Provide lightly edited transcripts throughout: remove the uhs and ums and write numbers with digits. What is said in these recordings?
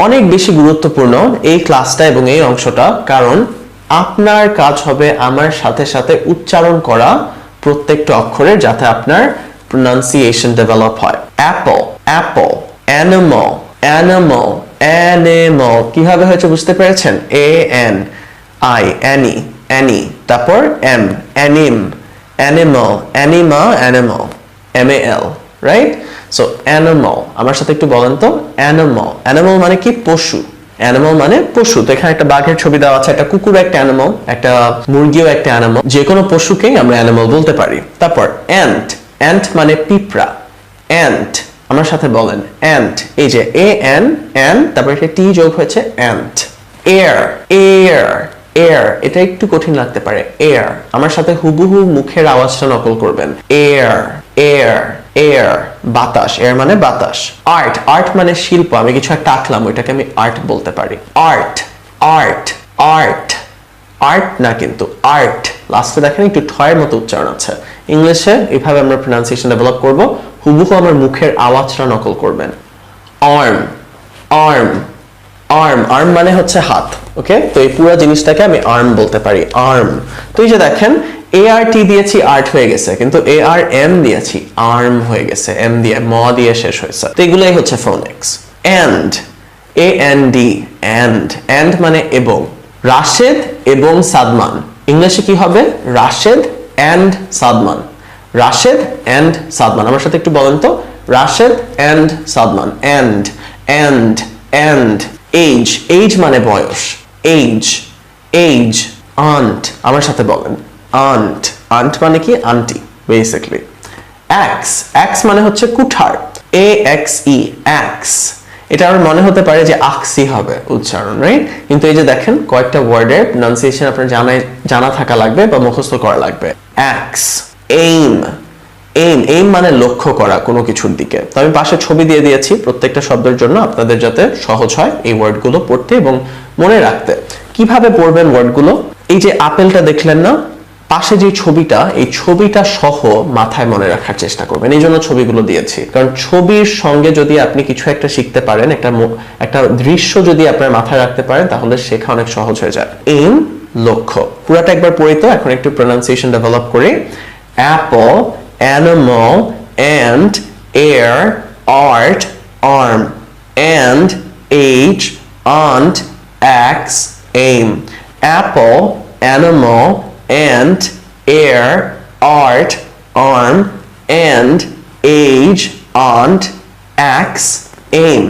অনেক বেশি গুরুত্বপূর্ণ এই ক্লাসটা এবং এই অংশটা, কারণ আপনার কাজ হবে আমার সাথে সাথে উচ্চারণ করা প্রত্যেকটা অক্ষরের, যাতে আপনার প্রনাউন্সিয়েশন ডেভেলপ হয়। Apple, apple. Animal, animal, animal. কিভাবে হয়েছে বুঝতে পেরেছেন? A N I, ani, ani, তারপর M, anim, animal, anima, animal, M A L, right? So animal, আমার সাথে একটু বলেন তো। অ্যানিমাল, অ্যানিমাল মানে কি? পশু। অ্যানিমাল মানে পশু। তো এখানে একটা বাঘের ছবি দেওয়া আছে, একটা কুকুর একটা অ্যানিমাল, একটা মুরগিও একটা অ্যানিমাল। যে কোনো পশুকেই আমরা অ্যানিমাল বলতে পারি। তারপর অ্যান্ট, অ্যান্ট মানে পিঁপড়া। অ্যান্ট, আমার সাথে বলেন অ্যান্ট। এই যে এ এন এন, তারপর একটা টি যোগ হয়েছে, অ্যান্ট। এয়ার, এয়ার, এয়ার, এটা একটু কঠিন লাগতে পারে। এয়ার, আমার সাথে হুবহু মুখের আওয়াজটা নকল করবেন। এয়ার, এয়ার, এয়ার, বাতাস। এয়ার মানে বাতাস। আর্ট, আর্ট মানে শিল্প। আমি কিছু একটা আঁকলাম, ওইটাকে আমি আর্ট বলতে পারি। আর্ট, আর্ট, আর্ট, আর্ট না কিন্তু আর্ট। লাস্টে দেখেন একটু ঠয়ের মতো উচ্চারণ আছে। ইংলিশে এইভাবে আমরা প্রনাউন্সিয়েশন ডেভেলপ করব, হুবহু আমার মুখের আওয়াজটা নকল করবেন। আর্ম, আর্ম, আর্ম, আর্ম মানে হচ্ছে হাত। ওকে, তো এই পুরো জিনিসটাকে আমি আর্ম বলতে পারি। আর্ম। তো এই যে দেখেন এ আর টি দিয়েছি, আর্ট হয়ে গেছে, কিন্তু এ আর এম দিয়েছি, আর্ম হয়ে গেছে। এম দিয়ে, ম দিয়ে শেষ হয়েছে। তো এগুলোই হচ্ছে phonics. And, A N D, and, and মানে এবং। রাশেদ এবং সাদমান, ইংলিশে কি হবে? রাশেদ এন্ড সাদমান। রাশেদ এন্ড সাদমান, আমার সাথে একটু বলেন তো। Rashed and Sadman. And, and, and. Age, age মানে বয়স। Age, age. আন্ট, আমার সাথে বলেন আন্ট। আন্ট মানে কি? Aunty basically. অ্যাক্স, অ্যাক্স মানে হচ্ছে কুঠার। এ এক্স ই, অ্যাক্স। এটা আমার মনে হতে পারে যে আকসি হবে উচ্চারণ, রাইট? কিন্তু এই যে দেখেন কয়েকটা ওয়ার্ডের প্রনাউন্সিয়েশন আপনার জানা থাকা লাগবে বা মুখস্থ করা লাগবে। অ্যাক্স। এইম, এইম, এইম মানে লক্ষ্য করা কোনো কিছুর দিকে। তো আমি পাশে ছবি দিয়ে দিয়েছি প্রত্যেকটা শব্দের জন্য, আপনাদের যাতে সহজ হয় এই ওয়ার্ডগুলো পড়তে এবং মনে রাখতে। কিভাবে পড়বেন ওয়ার্ডগুলো? এই যে আপেলটা দেখলেন না, পাশে যে ছবিটা, এই ছবিটা সহ মাথায় মনে রাখার চেষ্টা করবেন। এই জন্য ছবিগুলো দিয়েছি, কারণ ছবির সঙ্গে যদি আপনি কিছু একটা শিখতে পারেন, একটা দৃশ্য যদি আপনার মাথায় রাখতে পারেন, তাহলে শেখা অনেক সহজ হয়ে যায়। এইম, লক্ষ্য। পুরাটা একবার পড়ি তো, এখন একটু প্রনাউন্সিয়েশন ডেভেলপ করি। Apple, animal, and, air, art, arm, and, age, aunt, axe, aim. Apple, animal, and, air, art, arm, and, age, aunt, axe, aim.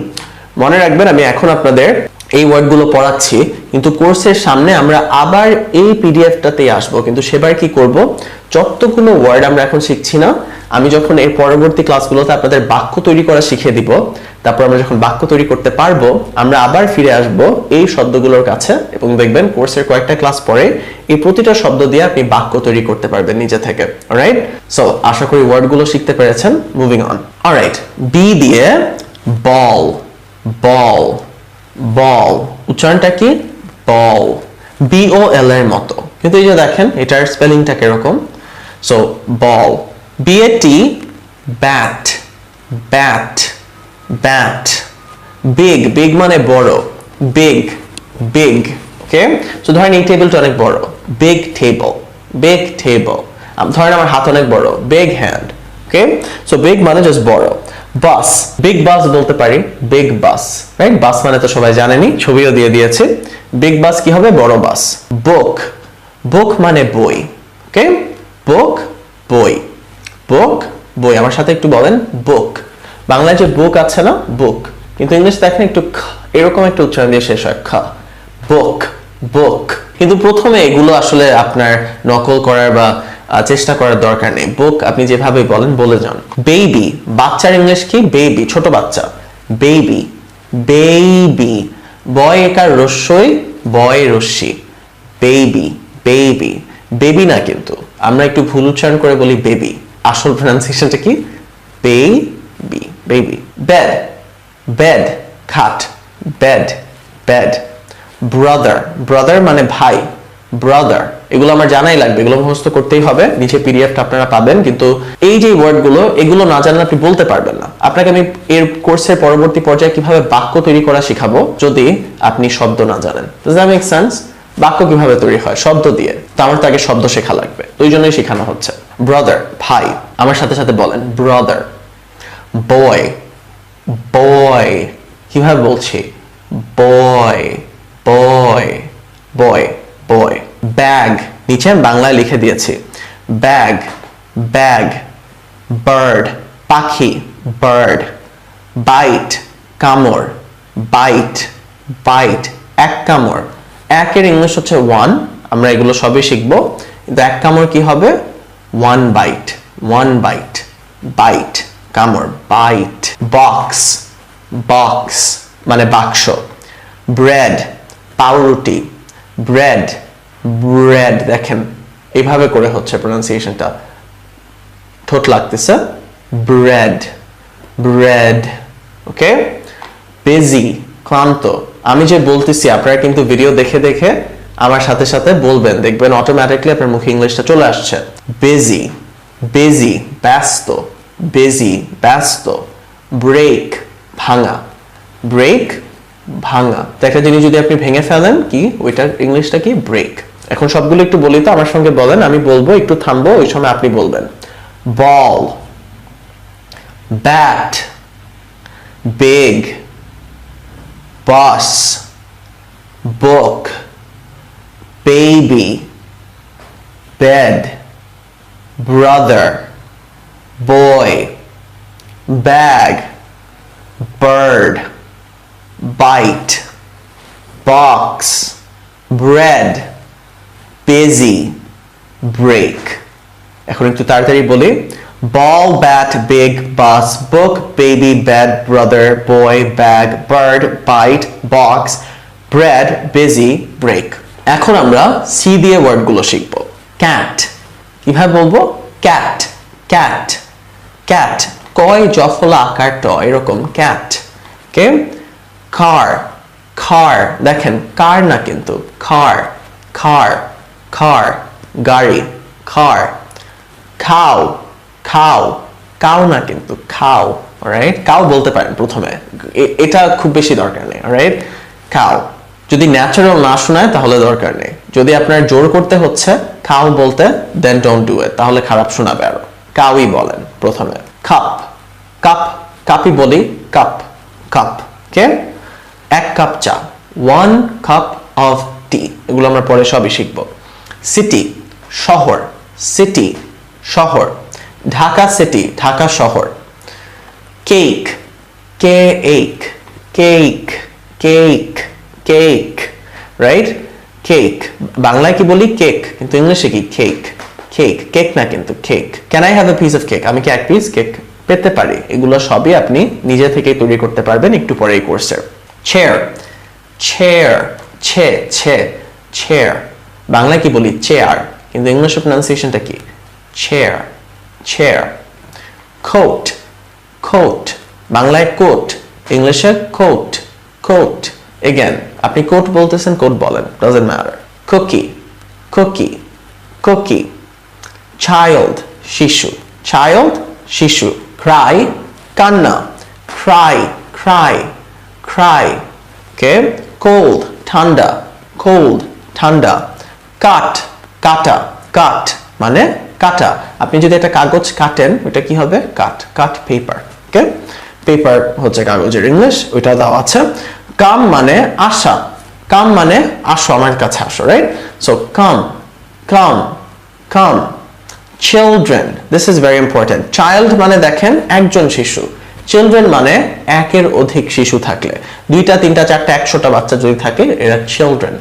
মনে রাখবেন আমি এখন আপনাদের এই ওয়ার্ডগুলো পড়াচ্ছি, কিন্তু কোর্সের সামনে আমরা আবার এই পিডিএফটাতেই আসবো। কিন্তু সেবার কি করব, যতগুলো ওয়ার্ড আমরা এখন শিখছি না, আমি যখন এর পরবর্তী ক্লাসগুলোতে আপনাদের বাক্য তৈরি করা শিখিয়ে দিব, তারপর আমরা যখন বাক্য তৈরি করতে পারবো, আমরা আবার ফিরে আসব এই শব্দগুলোর কাছে, এবং দেখবেন কোর্সের কয়েকটা ক্লাস পরে এই প্রতিটা শব্দ দিয়ে আপনি বাক্য তৈরি করতে পারবেন নিজে থেকে। অলরাইট, সো আশা করি ওয়ার্ডগুলো শিখতে পেরেছেন। Moving on. অলরাইট, বি দিয়ে বল, বল, বল। উচ্চারণটা কি? বল। BOL এর মতো, কিন্তু এই যে দেখেন এটার স্পেলিংটা কিরকম। সো বল। BAT, bat, bat, bat. Big, big মানে বড়। Big, big. ওকে, সো ধরেন এই টেবিলটা অনেক বড়, বিগ টেবল, বিগ টেবল। ধরেন আমার হাত অনেক বড়, বিগ হ্যান্ড। ওকে, সো বিগ মানে জাস্ট বড়। বাস, বিগ বাস বলতে পারি, বিগ বাস, রাইট? বাস মানে তো সবাই জানেনি, ছবিও দিয়ে দিয়েছে। বিগ বাস কি হবে? বড় বাস। বুক, বুক মানে বই। ওকে, বুক, বই, বুক, বই। আমার সাথে একটু বলেন বুক। বাংলায় যে বুক আছে না, বুক, কিন্তু ইংলিশ দেখেন একটু এরকম একটা উচ্চারণ দিয়ে শেষ হয়, খ। বুক, বুক। কিন্তু প্রথমে এগুলো আসলে আপনার নকল করার বা চেষ্টা করার দরকার নেই। বুক আপনি যেভাবে বলেন বলে যান। বেবি, বাচ্চার ইংলিশ কি? বেবি, ছোট বাচ্চা। Baby, baby. বয় একার রস্যই, বয় রস্যি। Baby, baby. বেবি না, কিন্তু আমরা একটু ভুল উচ্চারণ করে বলি বেবি। আসল প্রনাউন্সিয়েশনটা কি? Baby, baby. বেড, বেড, খাট, বেড, বেড। ব্রাদার, ব্রাদার মানে ভাই, ব্রাদার, এগুলো আমার জানাই লাগবে, এগুলো মুখস্থ করতেই হবে। নিচে পিডিএফটা আপনারা পাবেন, কিন্তু এই যে ওয়ার্ডগুলো এগুলো না জানলে আপনি বলতে পারবেন না। আপনাকে আমি এর কোর্সের পরবর্তী পর্যায়ে কিভাবে বাক্য তৈরি করা শেখাবো যদি আপনি শব্দ না জানেন। Does that make sense? বাক্য কিভাবে তৈরি হয় শব্দ দিয়ে, তো আমার তো আগে শব্দ শেখা লাগবে, ওই জন্যই শেখানো হচ্ছে। ব্রাদার ভাই, আমার সাথে সাথে বলেন ব্রাদার। বয় বয়, কিভাবে বলছি? বয় বয় বয় বয়। ব্যাগ, নিচে আমি বাংলায় লিখে দিয়েছি ব্যাগ ব্যাগ। বার্ড পাখি, বার্ড। বাইট কামড়, বাইট বাইট। এক কামড়, একের ইংলিশ হচ্ছে ওয়ান, আমরা এগুলো সবই শিখবো, কিন্তু এক কামড় কি হবে? One bite, one bite. Bite কামড়, বাইট। বক্স বক্স মানে বাক্স। ব্রেড পাউরুটি, ব্রেড ব্রেড। দেখেন এইভাবে করে হচ্ছে প্রনাউন্সিয়েশনটা, ঠোঁট লাগতেছে, ব্রেড ব্রেড। ওকে। বিজি ক্লান্ত, আমি যে বলতেছি আপনারা কিন্তু ভিডিও দেখে দেখে আমার সাথে সাথে বলবেন, দেখবেন অটোমেটিকলি আপনার মুখে ইংলিশটা চলে আসছে। বিজি বিজি ব্যস্ত, বিজি ব্যস্ত। ব্রেক ভাঙা, ব্রেক ভাঙা। তো একটা জিনিস যদি আপনি ভেঙে ফেলেন, কি ওইটার ইংলিশটা কি? ব্রেক। এখন সবগুলো একটু বলি তো, আমার সঙ্গে বলেন, আমি বলবো একটু থামবো, ওই সময় আপনি বলবেন। Ball bat big, bus, book, baby, bed, brother, boy, bag, bird, bite, box, bread, busy, break. এখন একটু তাড়াতাড়ি বলি। Ball, bat, big, bus, book, baby, bed, brother, boy, bag, bird, bite, box, bread, busy, break. এখন আমরা C দিয়ে ওয়ার্ডগুলো শিখব। Cat, কিভাবে বলবো? Cat cat cat. কয় জফলা আকার ট, এরকম ক্যাট। ওকে। কার কার, দেখেন কার না কিন্তু কার কার কার। গাড়ি কার। খাও খাও, কাও না কিন্তু খাও। অলরাইট, কাও বলতে পারেন প্রথমে, এটা খুব বেশি দরকার নেই। অলরাইট, খাও। যদি ন্যাচারাল না শোনায় তাহলে দরকার নেই। যদি আপনার জোর করতে হচ্ছে খাও বলতে, দেন ডোন্ট ডু ইট, তাহলে খারাপ শোনাবে আরো। কাউই বলেন প্রথমে। কাপ কাপ, কাপই বলি কাপ কাপ। ওকে। এক কাপ চা, ওয়ান কাপ অফ টি। এগুলো আমরা পরে সবই শিখবো। সিটি শহর, সিটি শহর। ঢাকা সিটি, ঢাকা শহর। Cake cake cake cake cake. Right, cake. বাংলায় কি বলি? কেক, কিন্তু ইংলিশে কি? Cake cake. কেক না কিন্তু cake. Can I have a piece of cake? আমি কি এক পিস কেক পেতে পারি? এগুলো সবই আপনি নিজে থেকেই তৈরি করতে পারবেন একটু পরে এই কোর্সে। চেয়ার চেয়ার ছে ছে চেয়ার। বাংলায় কি বলি? চেয়ার, কিন্তু ইংলিশে প্রনাউন্সিয়েশনটা কি? Chair chair. কোট কোট, বাংলায় কোট, ইংলিশে কোট কোট। এগেন আপনি কোট বলতেছেন, কোট বলেন, doesn't matter. Cookie cookie cookie. Child শিশু, চাইল্ড শিশু। ক্রাই কান্না, cry cry cry. Okay. Cold ঠান্ডা, কোল্ড ঠান্ডা। কাট কাটা, কাট মানে কাটা। আপনি যদি একটা কাগজ কাটেন, ওটা কি হবে? কাট কাট পেপার। ওকে। পেপার হচ্ছে কাগজের ইংলিশ, ওইটা দেওয়া আছে। কাম মানে আসা, কাম মানে আসো, আমার কাছে আসো। Right, so come come come. Children, this is very important. Child মানে দেখেন একজন শিশু, চিলড্রেন মানে একের অধিক শিশু থাকলে, দুইটা তিনটা চারটা 100টা বাচ্চা যদি থাকে, এরা চিলড্রেন।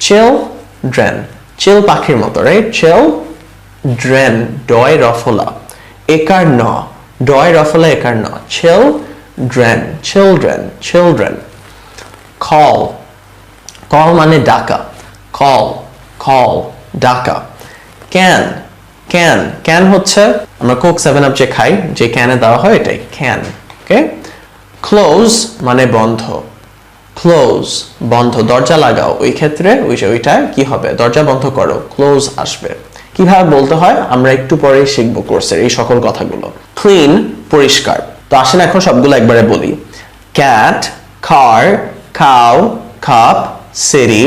চিলড্রেন, চিল পাখির মতো। রাইট, চিল ড্রেন, ডয় রফলা একার ন, ডয় রফলা একার ন। Children children children. Call, call মানে ডাকা, কল কল ডাকা। ক্যান ক্যান, ক্যান হচ্ছে আমরা কোক 7 আপ যে খাই, যে ক্যানে দেওয়া হয় এটাই ক্যান। ওকে। ক্লোজ মানে বন্ধ, ক্লোজ বন্ধ, দরজা লাগাও, ওই ক্ষেত্রে ওইটা কি হবে, দরজা বন্ধ করো, ক্লোজ আসবে। কিভাবে বলতে হয় আমরা একটু পরেই শিখবো কোর্সের এই সকল কথাগুলো। ক্লিন পরিষ্কার। তো আসেন এখন সবগুলো একবারে বলি। Cat, car, cow, cup, city,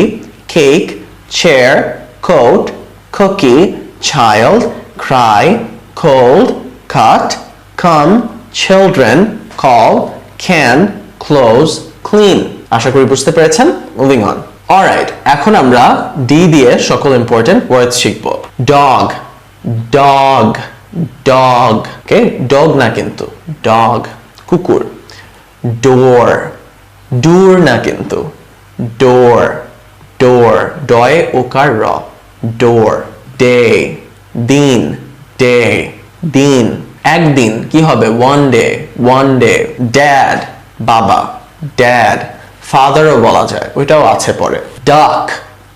cake, chair, coat, cookie, child, cry, cold, cut, come, children, call, can, close, clean. আশা করি বুঝতে পেরেছেন। Moving on. অলরাইট, এখন আমরা ডি দিয়ে সকল ইম্পর্টেন্ট ওয়ার্ডস শিখব। ডগ, ডগ, ডগ, ওকে, ডগ না কিন্তু, ডগ, কুকুর। ডোর, ডোর না কিন্তু, ডোর, ডোর, ডয় ওকার র, ডোর। ডে, দিন, ডে, দিন। একদিন কি হবে, one day, one day. Dad, বাবা, ড্যাড। ফাদারও বলা যায়, ওইটাও আছে পরে। ডাক,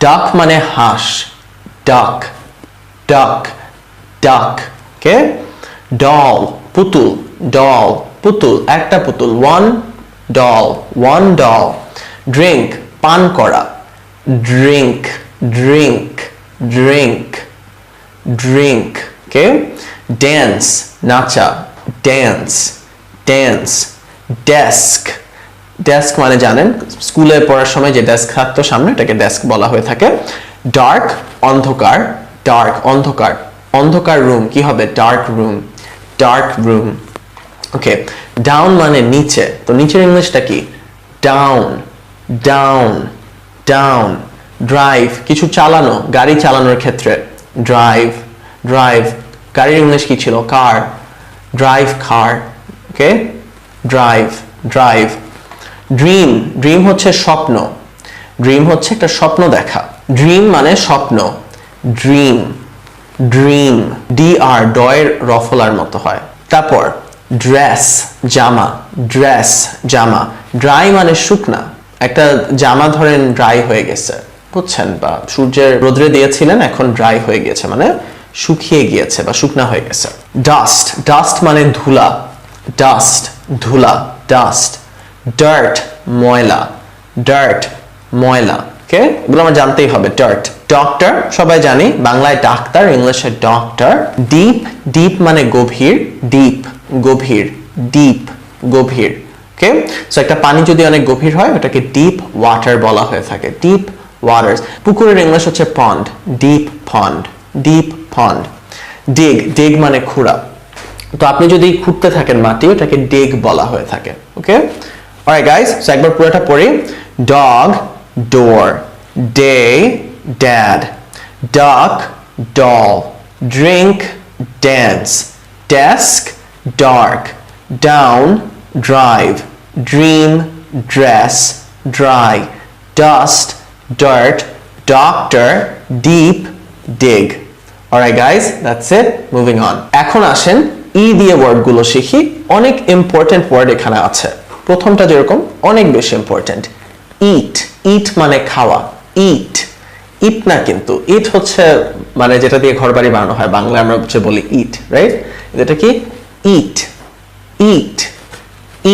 ডাক মানে হাঁস, ডাক, ডাক, ডাক, ওকে। ডল, পুতুল, ডল, পুতুল, একটা পুতুল, one doll, one doll. Drink, পান করা, ড্রিঙ্ক, ড্রিঙ্ক, ড্রিঙ্ক, ড্রিঙ্ক, ওকে। ড্যান্স, নাচা, ড্যান্স, ড্যান্স। ডেস্ক, ডেস্ক মানে জানেন স্কুলে পড়ার সময় যে ডেস্ক থাকতো সামনে, এটাকে ডেস্ক বলা হয়ে থাকে। ডার্ক, অন্ধকার, ডার্ক, অন্ধকার, অন্ধকার রুম কি হবে, ডার্ক রুম, ডার্ক রুম, ওকে। ডাউন মানে নিচে, তো নিচের ইংলিশটা কি, ডাউন, ডাউন, ডাউন। ড্রাইভ, কিছু চালানো, গাড়ি চালানোর ক্ষেত্রে ড্রাইভ, ড্রাইভ। গাড়ির ইংলিশ কি ছিল, কার, ড্রাইভ কার, ওকে, ড্রাইভ, ড্রাইভ। ড্রিম, ড্রিম হচ্ছে স্বপ্ন, ড্রিম হচ্ছে একটা স্বপ্ন দেখা, ড্রিম মানে স্বপ্ন, ড্রিম, ড্রিম। ডি আর ডয়ের রফলার মতো হয়। তারপর ড্রেস, জামা, ড্রেস, জামা। ড্রাই মানে শুকনা, একটা জামা ধরেন ড্রাই হয়ে গেছে, বুঝছেন, বা সূর্যের রোদ্রে দিয়েছিলেন এখন ড্রাই হয়ে গেছে মানে শুকিয়ে গিয়েছে বা শুকনা হয়ে গেছে। ডাস্ট, ডাস্ট মানে ধুলা, ডাস্ট, ধুলা, ডাস্ট। ডার্ট, ময়লা, ডার্ট, ময়লা, ওকে, এগুলো আমার জানতেই হবে। ডার্ট। ডক্টর, সবাই জানি বাংলায় ডাক্তার, ইংলিশে ডক্টর। ডিপ, ডিপ মানে গভীর, ডিপ, গভীর, ডিপ, গভীর, ওকে। সো একটা পানি যদি অনেক গভীর হয় ওটাকে ডিপ ওয়াটার বলা হয়ে থাকে, ডিপ ওয়াটারস। পুকুরের ইংলিশ হচ্ছে পন্ড, ডিপ পন্ড, ডিপ পন্ড। ডিগ, ডিগ মানে খুঁড়া, তো আপনি যদি খুঁড়তে থাকেন মাটি ওটাকে ডিগ বলা হয়ে থাকে, ওকে। অলরাইট গাইস, সো একবার পুরোটা পড়ি। Dog, door, day, dad, duck, doll, drink, dance, desk, dark, down, drive, dream, dress, dry, dust, dirt, doctor, deep, dig. Alright guys, that's it, moving on. এখন আসেন ই দিয়ে ওয়ার্ডগুলো শিখি। অনেক ইম্পর্টেন্ট ওয়ার্ড এখানে আছে। প্রথমটা যেরকম অনেক বেশি ইম্পর্টেন্ট, ইট, ইট মানে খাওয়া, ইট, ইট না কিন্তু, ইট হচ্ছে মানে যেটা দিয়ে ঘর বাড়ি বানানো হয়, বাংলায় আমরা হচ্ছে বলি ইট, রাইট, এটা কি, ইট, ইট,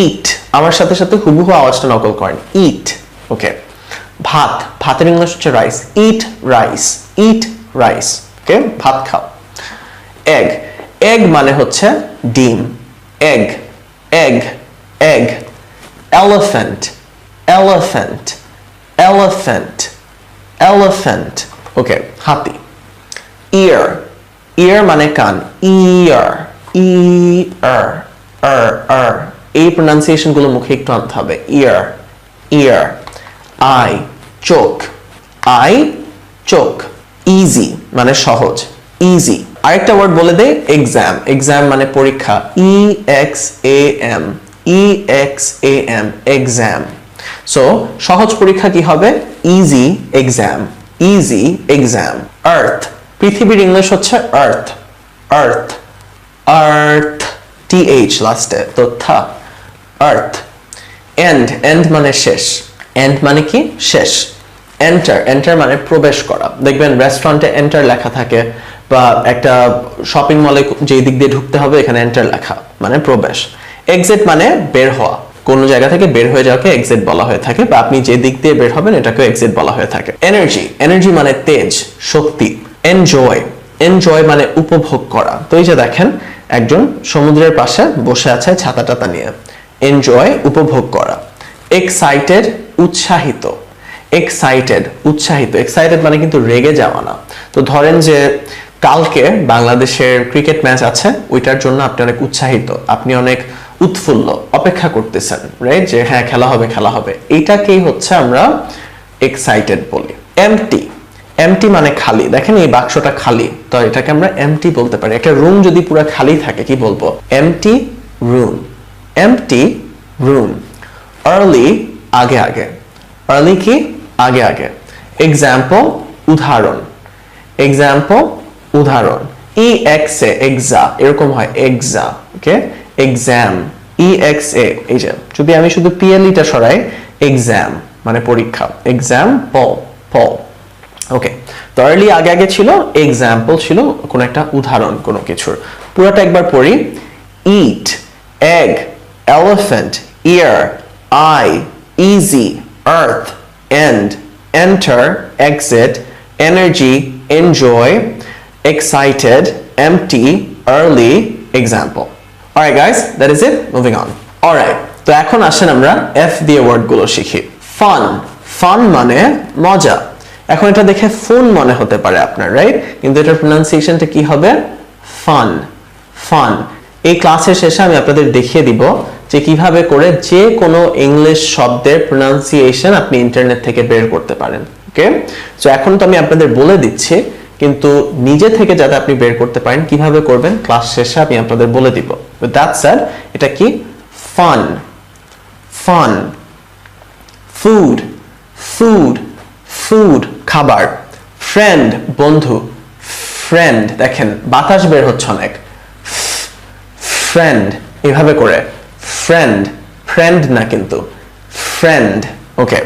ইট। আমার সাথে সাথে হুবহু আওয়াজটা নকল করেন, ইট, ওকে। ভাত, ভাতের ইংলিশ হচ্ছে rice, eat rice, eat rice, okay, ভাত খাও। এগ, এগ মানে হচ্ছে ডিম, egg, egg, egg. Elephant, elephant, elephant, elephant, okay, হাতি। ইয়ার, ইয়ার মানে কান, ইয়ার, ইয়ার, আর, এই প্রোনাউন্সিয়েশন গুলো মুখে একটু আনতে হবে, ইয়ার, ইয়ার। আই, চোখ, আই, চোখ। ইজি মানে সহজ, ইজি। আরেকটা ওয়ার্ড বলে দেই, এক্সাম, এক্সাম মানে পরীক্ষা, E X A M, E X A M, exam. So সহজ পরীক্ষা কি হবে, easy exam, easy exam. Earth, পৃথিবীর ইংলিশ হচ্ছে আর্থ, আর্থ, আর্থ, টিএইচ লাস্টে, তো থা, আর্থ। এন্ড, এন্ড মানে শেষ, এন্ড মানে কি, শেষ। এন্টার, এন্টার মানে প্রবেশ করা, দেখবেন রেস্টুরেন্টে এন্টার লেখা থাকে, বা একটা শপিং মলে যে দিক দিয়ে ঢুকতে হবে এখানে এন্টার লেখা মানে প্রবেশ। এক্সিট মানে বের হওয়া, কোন জায়গা থেকে বের হয়ে যাওয়াকে এক্সিট বলা হয়ে থাকে, বা আপনি যে দিক দিয়ে বের হবেন এটাকে এক্সিট বলা হয়ে থাকে। এনার্জি, এনার্জি মানে তেজ, শক্তি। এনজয়, এনজয় মানে উপভোগ করা। তো এই যে দেখেন একজন সমুদ্রের পাশে বসে আছে ছাতা টাতা নিয়ে, এনজয় উপভোগ করা। এক্সাইটেড, উৎসাহিত। এক্সাইটেড, উৎসাহিত। এক্সাইটেড মানে কিন্তু রেগে যাওয়া না। তো ধরেন যে কালকে বাংলাদেশের ক্রিকেট ম্যাচ আছে, ওইটার জন্য আপনি অনেক উৎসাহিত, আপনি অনেক উৎফুল্ল, অপেক্ষা করতেছেন, রাইট, যে হ্যাঁ খেলা হবে খেলা হবে। এইটাকেই হচ্ছে আমরা এক্সাইটেড বলি। এমটি, এমটি মানে খালি। দেখেন এই বাক্সটা খালি, তো এটাকে আমরা এমটি বলতে পারি। একটা রুম যদি পুরো খালি থাকে কি বলবো? Empty room. Empty room. Early, আগে আগে। আর্লি কি? আগে আগে। এক্সাম্পল, উদাহরণ। এক্সাম্পল, উদাহরণ। ই এক্স এ, এক্সা, এরকম হয় এক্সা, ওকে। এক্সাম, ই এক্স এ, এই যে যদি আমি শুধু পিএলইটা সরাই, এক্সাম মানে পরীক্ষা। এক্সাম পল, পল, ওকে। তো আর্লি আগে আগে ছিল, এক্সাম্পল ছিল কোন একটা উদাহরণ কোনো কিছুর। পুরোটা একবার পড়ি। Eat, egg, elephant, ear, eye, easy, earth, end, enter, exit, energy, enjoy, excited, empty, early, example. Alright guys, that is it. Moving on. Alright, তো এখন আসেন আমরা F দিয়ে ওয়ার্ড গুলো শিখি। ফান, ফান মানে মজা। এখন এটা দেখে ফোন মনে হতে পারে আপনার, রাইট, কিন্তু এটার প্রনাউন্সিয়েশনটা কি হবে? Fun, fun. এই ক্লাসের শেষে আমি আপনাদের দেখিয়ে দিব যে কিভাবে করে যে কোনো ইংলিশ শব্দের প্রনাউন্সিয়েশন আপনি ইন্টারনেট থেকে বের করতে পারেন, ওকে। সো এখন তো আমি আপনাদের বলে দিচ্ছি, কিন্তু নিজে থেকে যাতে আপনি বের করতে পারেন কিভাবে করবেন ক্লাস শেষে আমি আপনাদের বলে দিব। উইথ দ্যাট সেড, এটা কি? Fun, fun. Food, food, food খাবার। ফ্রেন্ড, বন্ধু। ফ্রেন্ড, দেখেন বাতাস বের হচ্ছে অনেক। ফ্রেন্ড, এভাবে করে ফ্রেন্ড, ফ্রেন্ড না কিন্তু ফ্রেন্ড, ওকে।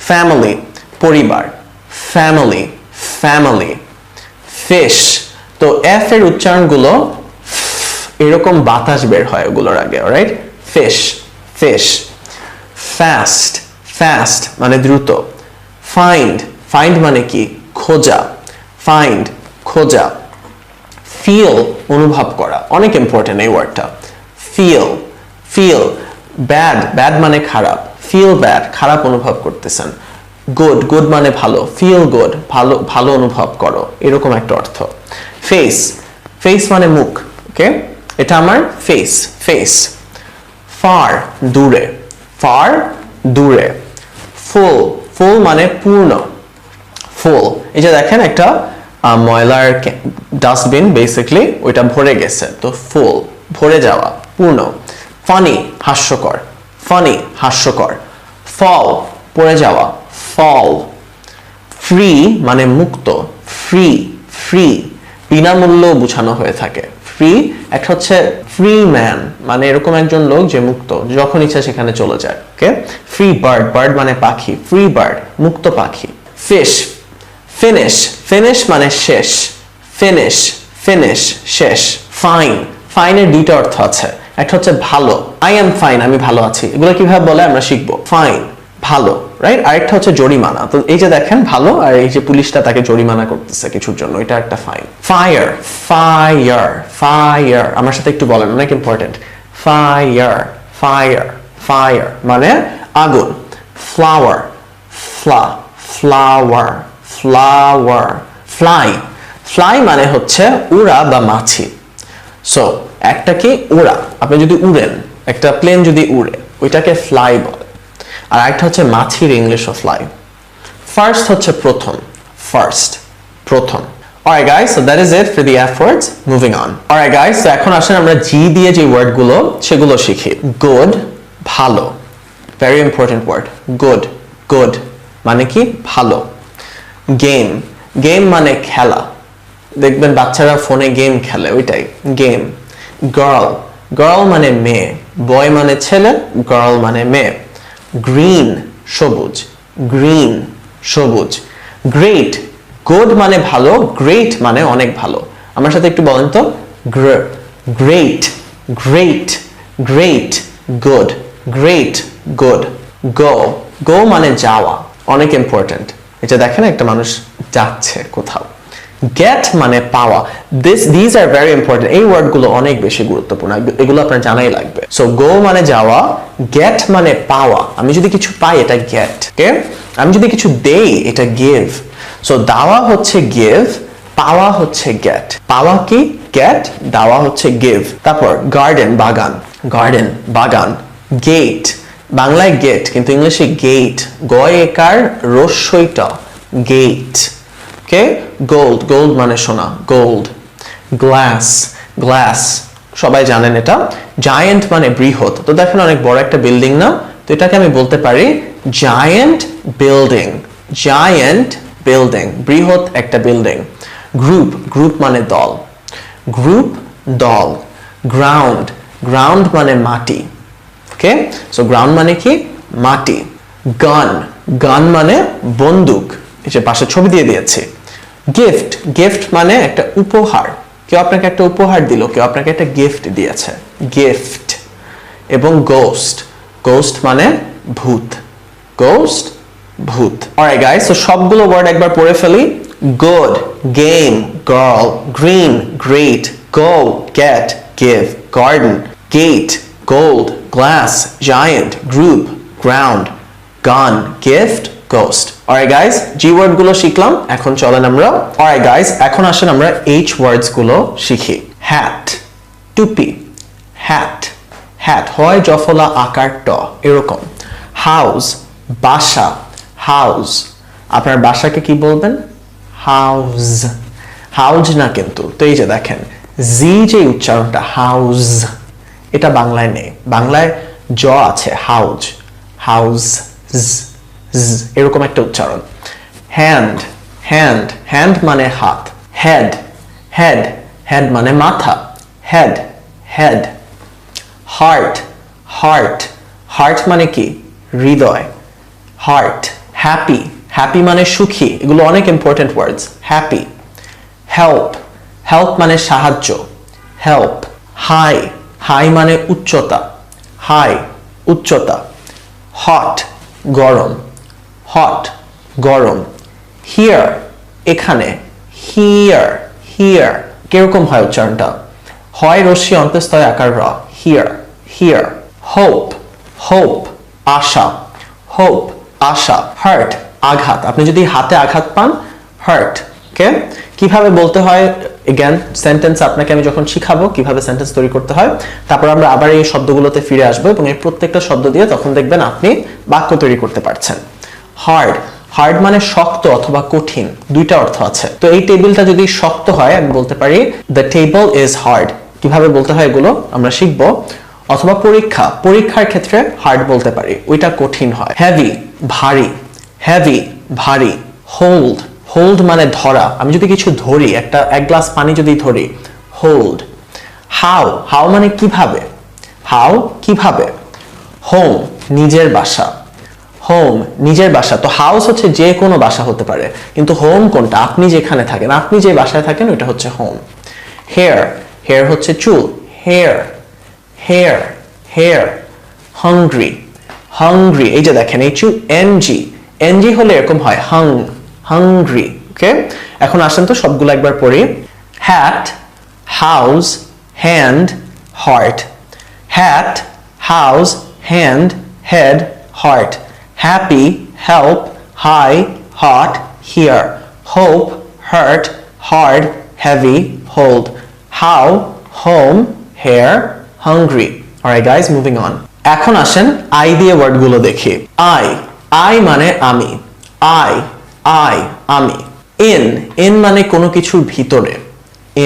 ফ্যামিলি, পরিবার। Family, family. ফিশ, তো এফ এর উচ্চারণগুলো এরকম বাতাস বের হয় ওগুলোর আগে, right? Fish, fish. Fast, fast মানে দ্রুত। ফাইন্ড, ফাইন্ড মানে কি? খোঁজা। ফাইন্ড, খোঁজা। ফিল, অনুভব করা, অনেক ইম্পর্টেন্ট এই ওয়ার্ডটা। Feel, feel. ব্যাড, ব্যাড মানে খারাপ। ফিল ব্যাড, খারাপ অনুভব করতেছেন। গুড, গুড মানে ভালো। ফিল গুড, ভালো, ভালো অনুভব করো, এরকম একটা অর্থ। ফেস, ফেস মানে মুখ, ওকে, এটা আমার ফেস, ফেস। ফার, দূরে। ফার, দূরে। ফুল, ফুল মানে পূর্ণ। ফুল, এই যে দেখেন একটা ময়লার ডাস্টবিন, বেসিক্যালি ওইটা ভরে গেছে, তো ফুল, ভরে যাওয়া, পূর্ণ। ফানি, হাস্যকর। ফানি, হাস্যকর। ফল, পড়ে যাওয়া। ফল। ফ্রি মানে মুক্ত। ফ্রি, ফ্রি বিনামূল্য বোঝানো হয়ে থাকে। ফ্রি, একটা হচ্ছে ফ্রি ম্যান মানে এরকম একজন লোক যে মুক্ত, যখন ইচ্ছা সেখানে চলে যায়, ওকে। ফ্রি বার্ড, বার্ড মানে পাখি। ফ্রি বার্ড, মুক্ত পাখি। ফিশ, ফিনিশ, ফিনিশ মানে শেষ। ফিনিশ, ফিনিশ, শেষ। ফাইন, ফাইনের দুইটা অর্থ আছে, একটা হচ্ছে ভালো। আই এম ফাইন, আমি ভালো আছি। এগুলো কিভাবে বলে আমরা শিখবো। ফাইন, ভালো, রাইট। আরেকটা হচ্ছে জরিমানা। তো এই যে দেখেন ভালো, আর এই যে পুলিশটা তাকে জরিমানা করতেছে কিছুর জন্য, এটা একটা ফাইন। ফায়ার, ফায়ার, ফায়ার, আমার সাথে একটু বলেন, অনেক ইম্পর্টেন্ট। ফায়ার, ফায়ার, ফায়ার মানে আগুন। Flower, fla, flower, flower. Fly, fly মানে হচ্ছে উড়া বা মাছি। সো একটা কি উড়া, আপনি যদি উড়েন, একটা প্লেন যদি উড়ে, ওইটাকে ফ্লাই বলে। আর একটা হচ্ছে মাছির ইংলিশ অফ ফ্লাই। ফার্স্ট হচ্ছে প্রথম, ফার্স্ট, প্রথম। Alright guys, so that is it for the F words. Moving on. Alright guys, so এখন আসেন আমরা G দিয়ে যে ওয়ার্ড গুলো সেগুলো শিখি। Good, ভালো, very important word. Good, good মানে কি? ভালো। গেম, গেম মানে খেলা, দেখবেন বাচ্চারা ফোনে গেম খেলে, ওইটাই গেম। গার্ল, গার্ল মানে মেয়ে, বয় মানে ছেলে, গার্ল মানে মেয়ে। গ্রিন, সবুজ, গ্রিন, সবুজ। গ্রেট, গুড মানে ভালো, গ্রেট মানে অনেক ভালো। আমার সাথে একটু বলেন তো, great, great, great, good, great, good. Go, go মানে যাওয়া, অনেক ইম্পর্টেন্ট। এটা দেখেন একটা মানুষ যাচ্ছে কোথাও। গেট মানে পাওয়া, these are very important, এই ওয়ার্ডগুলো অনেক বেশি গুরুত্বপূর্ণ, এগুলো আপনার জানাই লাগবে। সো গো মানে যাওয়া, গেট মানে পাওয়া, আমি যদি কিছু পাই এটা গেট, ওকে? আমি যদি কিছু দেই এটা গিভ। সো দেওয়া হচ্ছে গিভ, পাওয়া হচ্ছে গেট। পাওয়া কি? গেট, দেওয়া হচ্ছে গিভ। তারপর গার্ডেন, বাগান, গার্ডেন বাগান। গেট, বাংলায় গেট কিন্তু ইংলিশে গেট, গয় একার রস্যইটা, গেট, ওকে? গোল্ড, গোল্ড মানে সোনা, গোল্ড। গ্লাস, গ্লাস সবাই জানেন এটা। জায়ান্ট মানে বৃহৎ, তো দেখেন অনেক বড় একটা বিল্ডিং না, তো এটাকে আমি বলতে পারি জায়ান্ট বিল্ডিং, জায়ান্ট বিল্ডিং, বৃহৎ একটা বিল্ডিং। গ্রুপ, গ্রুপ মানে দল, গ্রুপ দল। গ্রাউন্ড, গ্রাউন্ড মানে মাটি, ওকে? সো গ্রাউন্ড মানে কি? মাটি। গান, গান মানে বন্দুক, এই যে পাশে ছবি দিয়ে দিয়েছে। গিফট, গিফট মানে একটা উপহার, কেউ আপনাকে একটা উপহার দিল, কেউ আপনাকে একটা গিফট দিয়েছে, গিফট। এবং গোস্ট, গোস্ট মানে ভূত, গোস্ট ভূত। অলরাইট গাইস, সো সবগুলো ওয়ার্ড একবার পড়ে ফেলি। Good, game, girl, green, great, go, get, give, garden, get, gold, glass, giant, group, ground, gun, gift, ghost. Alright guys, G word গুলো শিখলাম, এখন চলেন আমরা। অলরাইট গাইস, এখন আসেন আমরা এইচ ওয়ার্ডস গুলো শিখি। হ্যাট, টুপি, হ্যাট, হ্যাট হয় জফলা আকার ট এরকম। হাউস, বাসা, হাউস, আপনার বাসাকে কি বলবেন? হাউস, হাউজ না কিন্তু, তো এই যে দেখেন জি যে উচ্চারণটা হাউস, এটা বাংলায় নেই, বাংলায় জ আছে, হাউজ, হাউস, এরকম একটা উচ্চারণ। হ্যান্ড, হ্যান্ড, হ্যান্ড মানে হাত। হেড, হেড, হেড মানে মাথা, head, head. Heart, heart, heart মানে কি? হৃদয়, হার্ট। হ্যাপি, হ্যাপি মানে সুখী, এগুলো অনেক ইম্পর্টেন্ট ওয়ার্ডস, হ্যাপি। হেল্প, হেল্প মানে সাহায্য, হেল্প। হাই, হাই মানে উচ্চতা, হাই, উচ্চতা। হট, গরম, হট, গরম। হিয়ার, এখানে, হিয়ার, হিয়ার, কিরকম হয় উচ্চারণটা? হয় রস্যি অন্তঃস্থয় আকার র, here, here. Hope, hope, Asha, hope, Asha. Heart, আঘাত, আপনি যদি হাতে আঘাত পান, হার্ট, ওকে? কিভাবে বলতে হয় এগেন সেন্টেন্স আপনাকে আমি যখন শিখাবো কিভাবে সেন্টেন্স তৈরি করতে হয়, তারপর আমরা আবার এই শব্দগুলোতে ফিরে আসবো এবং এই প্রত্যেকটা শব্দ দিয়ে তখন দেখবেন আপনি বাক্য তৈরি করতে পারছেন। হার্ড, হার্ড মানে শক্ত অথবা কঠিন, দুইটা অর্থ আছে। তো এই টেবিলটা যদি শক্ত হয় আমি বলতে পারি দ্য টেবল ইজ হার্ড। কিভাবে বলতে হয় এগুলো আমরা শিখবো। অথবা পরীক্ষা, পরীক্ষার ক্ষেত্রে হার্ড বলতে পারি, ওইটা কঠিন হয়। হেভি, ভারী, হেভি, ভারী। হোল্ড, হোল্ড মানে ধরা, আমি যদি কিছু ধরি, এক গ্লাস পানি যদি ধরি, হোল্ড। হাউ, হাউ মানে কিভাবে, হাউ কিভাবে। হোম, নিজের বাসা, হোম, নিজের বাসা। তো হাউস হচ্ছে যে কোনো বাসা হতে পারে, কিন্তু হোম কোনটা? আপনি যেখানে থাকেন, আপনি যে বাসায় থাকেন ওটা হচ্ছে হোম। হেয়ার, হেয়ার হচ্ছে চুল, hair, hair, hair. Hungry, hungry, এই যে দেখেন এই এনজি, এনজি হলে এরকম হয় হাং, হাংরি, ওকে? এখন আসেন তো সবগুলো একবার পড়ি। Hat, house, hand, heart. Hat, house, hand, head, heart. Happy, help, high, hot, here. Hope, heart, hard, heavy, hold. How, home, hair, hungry. Alright guys, moving on. এখন আসেন আই দিয়ে ওয়ার্ডগুলো দেখি। আই, আই মানে আমি, আই, আই, আমি। In, in মানে কোনো কিছুর ভিতরে,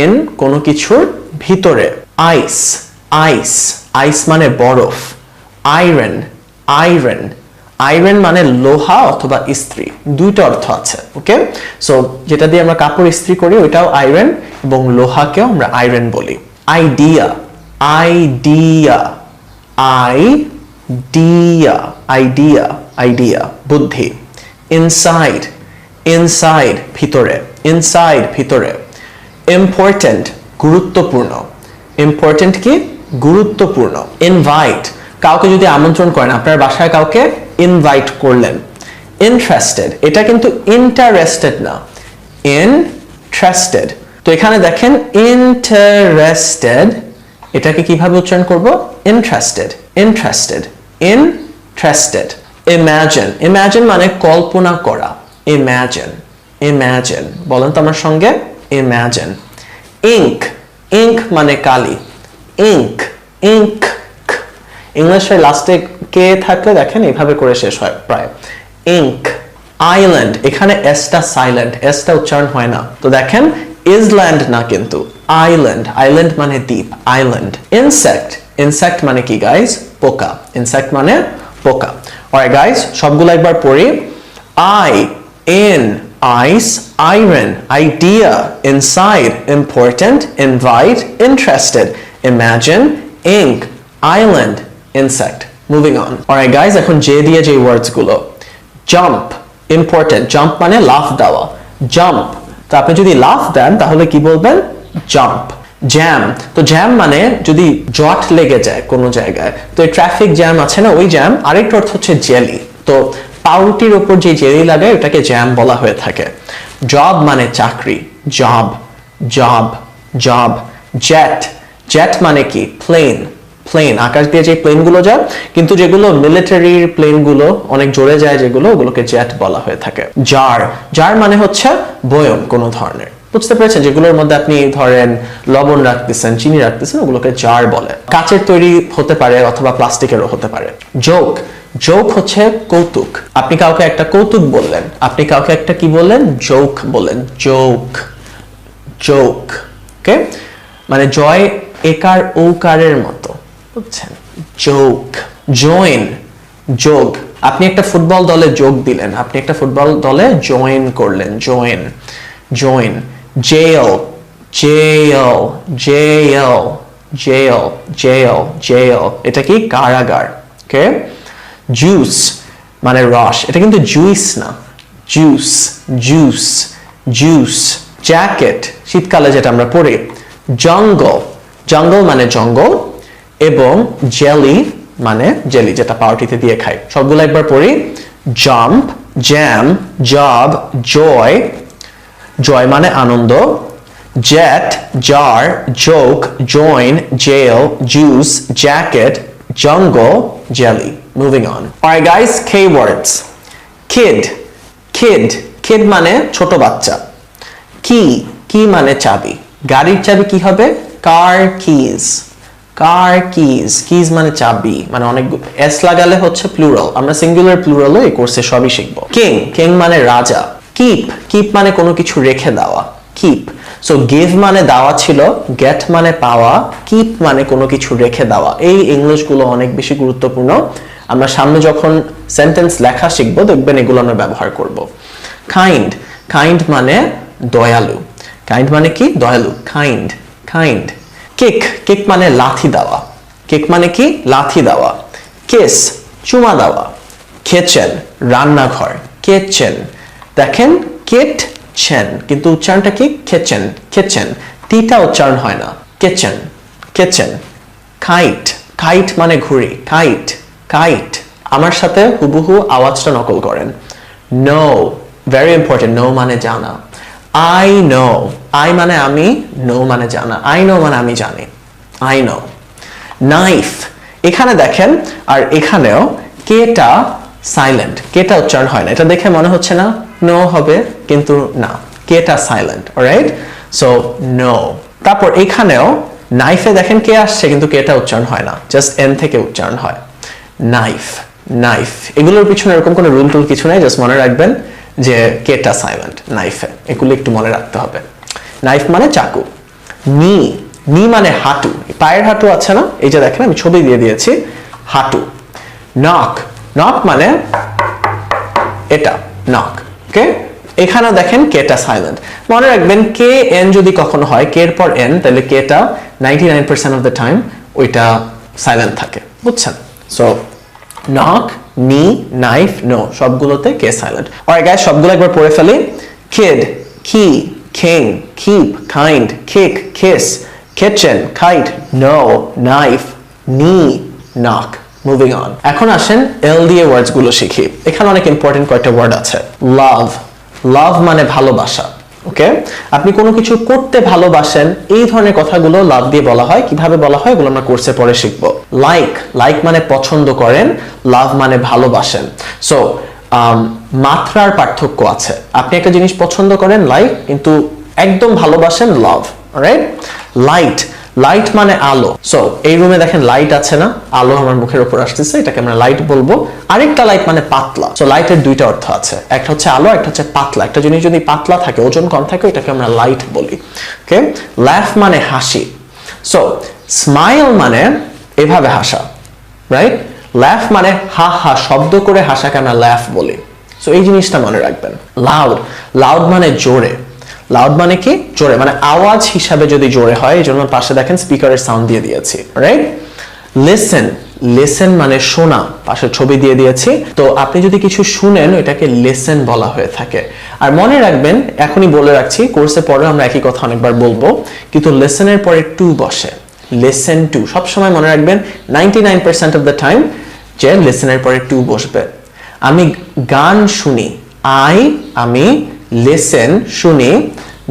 ইন কোনো কিছুর ভিতরে। আইস, আইস, আইস মানে বরফ। আয়রন, আয়রন, আয়রন মানে লোহা অথবা ইস্ত্রি, দুইটা অর্থ আছে, ওকে? সো যেটা দিয়ে আমরা কাপড় ইস্ত্রি করি ওইটাও আয়রন এবং লোহাকেও আমরা আয়রন বলি। Idea, idea, idea, idea, idea, বুদ্ধি। ইনসাইড, ইনসাইড ভিতরে, ইনসাইড ভিতরে। ইম্পর্টেন্ট, গুরুত্বপূর্ণ, ইম্পর্টেন্ট কি? গুরুত্বপূর্ণ। ইনভাইট, কাউকে যদি আমন্ত্রণ করেন, আপনার বাসায় কাউকে ইনভাইট করলেন। ইন্টারেস্টেড, এটা কিন্তু ইন্টারেস্টেড না, ইন্টারেস্টেড। তো এখানে দেখেন ইন্টারেস্টেড, এটাকে কিভাবে উচ্চারণ করব? Interested, interested, interested. Imagine, imagine মানে কল্পনা করা। ইমাজিন, ইমাজিন, বলেন তো আমার সঙ্গে, ইমাজিন। ইঙ্ক, ইঙ্ক মানে কালি। Ink, ink. ইংলিশের লাস্টে কে থাকলে দেখেন এইভাবে করে শেষ হয় প্রায়। ইঙ্ক। আইল্যান্ড, এখানে এসটা সাইলেন্ট, এসটা উচ্চারণ হয় না। তো দেখেন ইসল্যান্ড না কিন্তু আইল্যান্ড, আইল্যান্ড মানে দ্বীপ, আইল্যান্ড। ইনসেক্ট, ইনসেক্ট মানে কি গাইস? পোকা। ইনসেক্ট মানে পোকা। অলরাইট গাইস, সবগুলো একবার পড়ি। I, in, ice, iron, idea, inside, important, invite, interested, imagine, ink, island, insect. Moving on. Alright guys, এখন যে দিয়ে যে ওয়ার্ডস গুলো। jump, important, jump মানে লাফ দেওয়া, jump। তো আপনি যদি লাফ দেন তাহলে কি বলবেন? jump। জ্যাম, তো জ্যাম মানে যদি জট লেগে যায় কোনো জায়গায়, তো এই ট্রাফিক জ্যাম আছে না, ওই জ্যাম। আরেকটা অর্থ হচ্ছে জেলি, তো পাউরুটির উপর যে জেলি লাগে ওটাকে জ্যাম বলা হয়ে থাকে। জব মানে চাকরি, job, job, job. Jet, jet মানে কি? প্লেন, প্লেন, আকাশ দিয়ে যে প্লেনগুলো যায়, কিন্তু যেগুলো মিলিটারির প্লেনগুলো অনেক জোরে যায় যেগুলো, ওগুলোকে জেট বলা হয়ে থাকে। জার, জার মানে হচ্ছে বয়ম কোনো ধরনের, বুঝতে পেরেছেন? যেগুলোর মধ্যে আপনি ধরেন লবণ রাখতেছেন, চিনি রাখতেছেন, ওগুলোকে জার বলে। কাচের তৈরি হতে পারে অথবা প্লাস্টিকেরও হতে পারে। জোক, জোক হচ্ছে কৌতুক। আপনি কাউকে একটা কৌতুক বললেন, আপনি কাউকে একটা কি বললেন? জোক বললেন, জোক, জোক। ওকে, মানে জয় একার ঔকারের মতো, বুঝছেন? জোক। জয়েন, যোগ, আপনি একটা ফুটবল দলে যোগ দিলেন, আপনি একটা ফুটবল দলে জয়েন করলেন, join, join. Jail, jail, jail, jail, jail, jail, এটা কি? কারাগার। ওকে। জুস মানে রস, এটা কিন্তু জুইস না, জুস, জুস, জুস। জ্যাকেট, শীতকালে যেটা আমরা পরি। জঙ্গল, জঙ্গল মানে জঙ্গল, এবং জেলি মানে জেলি, যেটা পাউরুটিতে দিয়ে খাই। সবগুলো একবার পড়ি। Jump, jam, job, joy, joy মানে আনন্দ। Jet, jar, joke, join, jail, juice, jacket, jungle, jelly. Moving on. Alright guys, keywords. Kid, kid, kid মানে ছোট বাচ্চা। Key, key মানে চাবি। গাড়ির চাবি কি হবে? Car keys, car keys, keys মানে চাবি, মানে অনেক s লাগালে হচ্ছে প্লুরাল। আমরা সিঙ্গুলার প্লুরালও এই কোর্সে সবই শিখবো। কিং, কিং মানে রাজা। কিপ, কিপ মানে কোনো কিছু রেখে দেওয়া, কিপ। সো গিভ মানে দেওয়া ছিল, গেট মানে পাওয়া, কিপ মানে কোনো কিছু রেখে দেওয়া। এই ইংলিশগুলো অনেক বেশি গুরুত্বপূর্ণ। আমরা সামনে যখন সেন্টেন্স লেখা শিখবো দেখবেন এগুলো আমরা ব্যবহার করব। কাইন্ড, কাইন্ড মানে দয়ালু। কাইন্ড মানে কি? দয়ালু। Kind, kind. কিক, কিক মানে লাথি দেওয়া। কিক মানে কি? লাথি দেওয়া। কিস, চুমা দেওয়া। কিচেন, রান্নাঘর, কিচেন। দেখেন কিচেন, কিন্তু উচ্চারণটা কি? কিচেন, কিচেন, টিটা উচ্চারণ হয় না। Kitchen, kitchen. কাইট, কাইট মানে ঘুড়ি, কাইট, কাইট। আমার সাথে হুবহু আওয়াজটা নকল করেন। নো, ভেরি ইম্পর্টেন্ট, নো মানে জানা। আই নো, আই মানে আমি, নো মানে জানা। আই নো মানে আমি জানি, আই নো। নাইফ, এখানে দেখেন আর এখানেও কেটা সাইলেন্ট, কেটা উচ্চারণ হয় না। এটা দেখে মনে হচ্ছে না নো হবে, কিন্তু না, কেটা সাইলেন্ট। Alright, so no. তারপর এখানেও নাইফে দেখেন কে আসছে, কিন্তু কেটা উচ্চারণ হয় না, জাস্ট এন থেকে উচ্চারণ হয়। Knife, knife. এগুলোর পিছনে এরকম কোনো রুল টুল কিছু নাই, জাস্ট মনে রাখবেন যে কেটা সাইলেন্ট নাইফে, এগুলো একটু মনে রাখতে হবে। নাইফ মানে চাকু। নি, নি মানে হাঁটু, পায়ের হাঁটু আছে না, এই যে দেখেন আমি ছবি দিয়ে দিয়েছি, হাঁটু। নক, নক মানে এটা, নক। ওকে, এখানে দেখেন কেটা সাইলেন্ট। মনে রাখবেন কে এন যদি কখনো হয়, কে এর পর এন, তাহলে কেটা 99% অফ দ্য টাইম ওইটা সাইলেন্ট থাকে, বুঝছেন? সো নক, নি, নাইফ, নো, সবগুলোতে কে সাইলেন্ট। অলরাইট গাইস, সবগুলো একবার পড়ে ফেলি। Kid, key, king, keep, kind, kick, kiss, kitchen, kite, know, knife, knee, knock, moving on. এখন আসেন এল দিয়ে ওয়ার্ডস গুলো শিখি। এখানে অনেক ইম্পর্টেন্ট কয়েকটা ওয়ার্ড আছে। লাভ, লাভ মানে ভালোবাসা। ওকে, আপনি কোনো কিছু করতে ভালোবাসেন, এই ধরনের কথাগুলো লাভ দিয়ে বলা হয়। কিভাবে বলা হয় এগুলো আমরা কোর্সে পরে শিখবো। লাইক, লাইক মানে পছন্দ করেন, লাভ মানে ভালোবাসেন। সো মাত্রার পার্থক্য আছে। আপনি একটা জিনিস পছন্দ করেন লাইক, কিন্তু একদম ভালোবাসেন লাভ। অলরাইট, লাইট, লাইট মানে আলো। সো এই রুমে দেখেন লাইট আছে না, আলো আমার মুখের উপর আসতেছে, এটাকে আমরা লাইট বলবো। আরেকটা লাইট মানে পাতলা। সো লাইটের দুইটা অর্থ আছে, একটা হচ্ছে আলো, একটা হচ্ছে পাতলা। একটা জিনিস যদি পাতলা থাকে, ওজন কম থাকে, এটাকে আমরা লাইট বলি। ওকে, ল্যাফ মানে হাসি। সো স্মাইল মানে এভাবে হাসা, রাইট? ল্যাফ মানে হা হা শব্দ করে হাসাকে আমরা ল্যাফ বলি। সো এই জিনিসটা মনে রাখবেন। লাউড, লাউড মানে জোরে। লাউড মানে কি? জোরে, মানে আওয়াজ হিসাবে যদি জোরে হয়, এই জন্য পাশে দেখেন স্পিকারের সাউন্ড দিয়ে দিয়েছি, রাইট? লিসেন, লিসেন মানে শোনা, পাশে ছবি দিয়ে দিয়েছি। তো আপনি যদি কিছু শুনেন, এটাকে লিসেন বলা হয়ে থাকে। আর মনে রাখবেন, এখনই বলে রাখছি, কোর্সে পরে আমরা একই কথা অনেকবার বলবো, কিন্তু লিসেনের পরে টু বসে। লিসেন টু, সবসময় মনে রাখবেন 99% অফ দ্য টাইম যে লিসেনের পরে টু বসবে। আমি গান শুনি, আমি লিসেন শুনি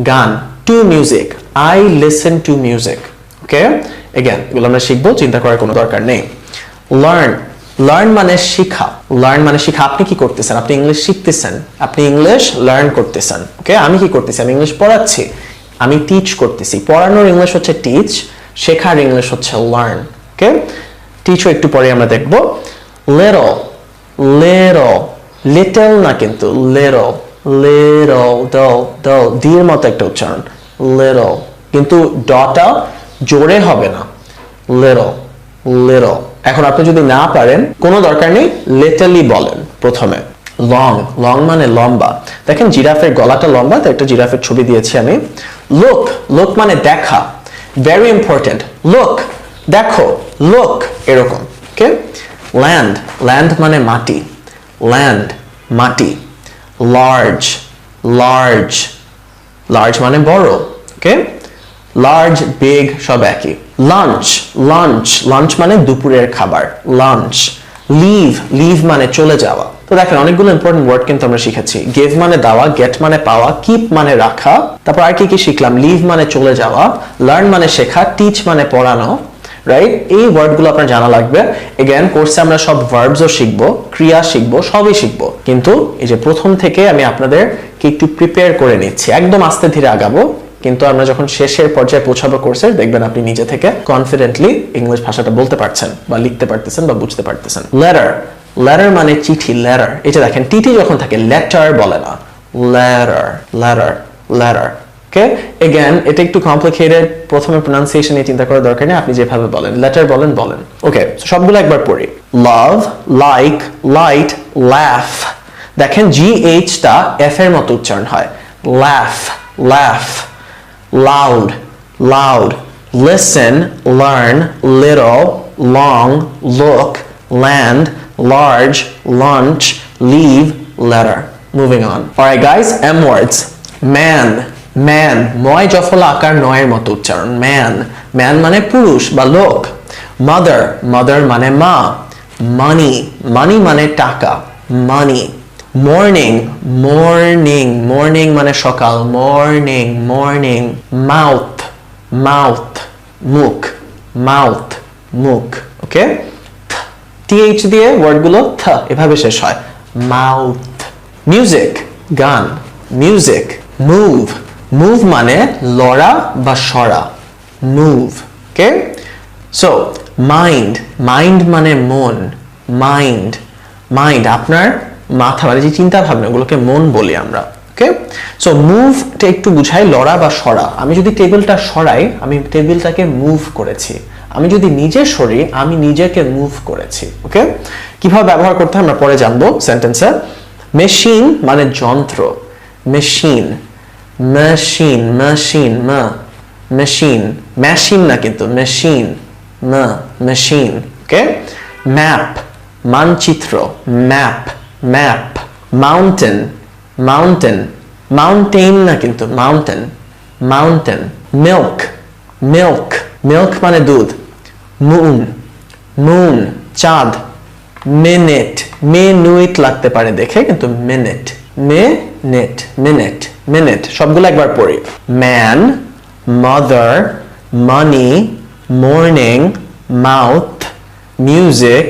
গান, to music, I listen to music. Okay, again এগুলো আমরা শিখবো, চিন্তা করার কোনো দরকার নেই। লার্ন, লার্ন মানে শিখা। লার্ন মানে শিখা। আপনি কি করতেছেন? আপনি ইংলিশ শিখতেছেন, আপনি ইংলিশ লার্ন করতেছেন। ওকে, আমি কি করতেছি? আমি ইংলিশ পড়াচ্ছি, আমি টিচ করতেছি। পড়ানোর ইংলিশ হচ্ছে টিচ, শেখার ইংলিশ হচ্ছে লার্ন। ওকে, টিচও একটু পরে আমরা দেখবো। লিটল, লিটল, লিটল না কিন্তু লিটল, লিটল, ডল ডল ডির মতো একটা উচ্চারণ, লিটল, কিন্তু ডটা জোরে হবে না, লিটল, লিটল। এখন আপনি যদি না পারেন, কোনো দরকার নেই, লিটলি বলেন প্রথমে। লং, লং মানে লম্বা। দেখেন জিরাফের গলাটা লম্বা, তো একটা জিরাফের ছবি দিয়েছি আমি। লুক, লুক মানে দেখা, ভেরি ইম্পর্টেন্ট। লুক, দেখো, লুক, এরকম। ওকে, ল্যান্ড, ল্যান্ড মানে মাটি, ল্যান্ড, মাটি। লার্জ, লার্জ, লার্জ মানে বড়। ওকে, লার্জ, বিগ সব একই। লাঞ্চ, লাঞ্চ, লাঞ্চ মানে দুপুরের খাবার, লাঞ্চ। লিভ, লিভ মানে চলে যাওয়া। তো দেখেন অনেকগুলো ইম্পর্টেন্ট ওয়ার্ড কিন্তু আমরা শিখেছি। গিভ মানে দেওয়া, গেট মানে পাওয়া, কিপ মানে রাখা, তারপর আর কি কি শিখলাম? লিভ মানে চলে যাওয়া, লার্ন মানে শেখা, টিচ মানে পড়ানো, রাইট? এই ওয়ার্ডগুলো আপনার জানা লাগবে। এগেন কোর্সে আমরা সব ভার্বসও শিখবো, ক্রিয়া শিখবো, সবই শিখবো। কিন্তু এই যে প্রথম থেকে আমি আপনাদেরকে একটু প্রিপেয়ার করে নিচ্ছি, একদম আস্তে ধীরে আগাবো, কিন্তু আমরা যখন শেষের পর্যায়ে পৌঁছাবো কোর্সের, দেখবেন আপনি নিজে থেকে কনফিডেন্টলি ইংলিশ ভাষাটা বলতে পারছেন, বা লিখতে পারতেছেন, বা বুঝতে পারতেছেন। লেটার, লেটার মানে চিঠি, লেটার। এটা দেখেন টিটি যখন থাকে লেটার বলে না, লেটার, লেটার, লেটার। ওকে, এগেন এটা একটু কমপ্লিকেটেড, প্রথমে প্রোনাউন্সিয়েশন নিয়ে চিন্তা করার দরকার নেই, আপনি যেভাবে বলেন, লেটার বলেন, বলেন। ওকে, সবগুলো একবার পড়ি। লাভ, লাইক, লাইট, ল্যাফ। দেখেন GH টা F এর মতো উচ্চারণ হয়, ল্যাফ, ল্যাফ। Loud, loud, listen, learn, little, long, look, land, large, lunch, leave, letter. Moving on. Alright guys, M words. Man, man, ময় জফলা আকার নয়ের মতো উচ্চারণ, man, man মানে পুরুষ বা লোক। Mother, mother মানে মা। Money, money মানে টাকা, money. Morning, morning, morning মানে সকাল, morning, morning. Mouth, mouth, মুখ, mouth, মুখ। ওকে, th দিয়ে ওয়ার্ডগুলো থ এভাবে শেষ হয়, mouth. Music, গান, music. Move, move মানে লড়া বা সরা, move. ওকে, সো mind, mind মানে মন, mind, mind আপনার মাথা, মানে যে চিন্তা ভাবনা, ওগুলোকে মন বলি আমরা। ওকে, সো মুভটা একটু বুঝাই লড়া বা সরা। আমি যদি টেবিলটা সরাই, আমি টেবিলটাকে মুভ করেছি। আমি যদি নিজে সরি, আমি নিজেকে মুভ করেছি। ওকে, কিভাবে ব্যবহার করতে হয় আমরা পরে জানবো সেন্টেন্সে। মেশিন মানে যন্ত্র, machine, machine, machine, machine, machine না কিন্তু, মেশিন, মেশিন। ওকে, ম্যাপ মানচিত্র, map, map. Mountain, mountain, mountain না কিন্তু, mountain, mountain. Milk, milk, milk মানে দুধ। মুন, মুন চাঁদ, minute, minute লাগতে পারে দেখে, কিন্তু minute, minute, minute, minute সবগুলো একবার পড়ি। man, mother, money, morning, mouth, music,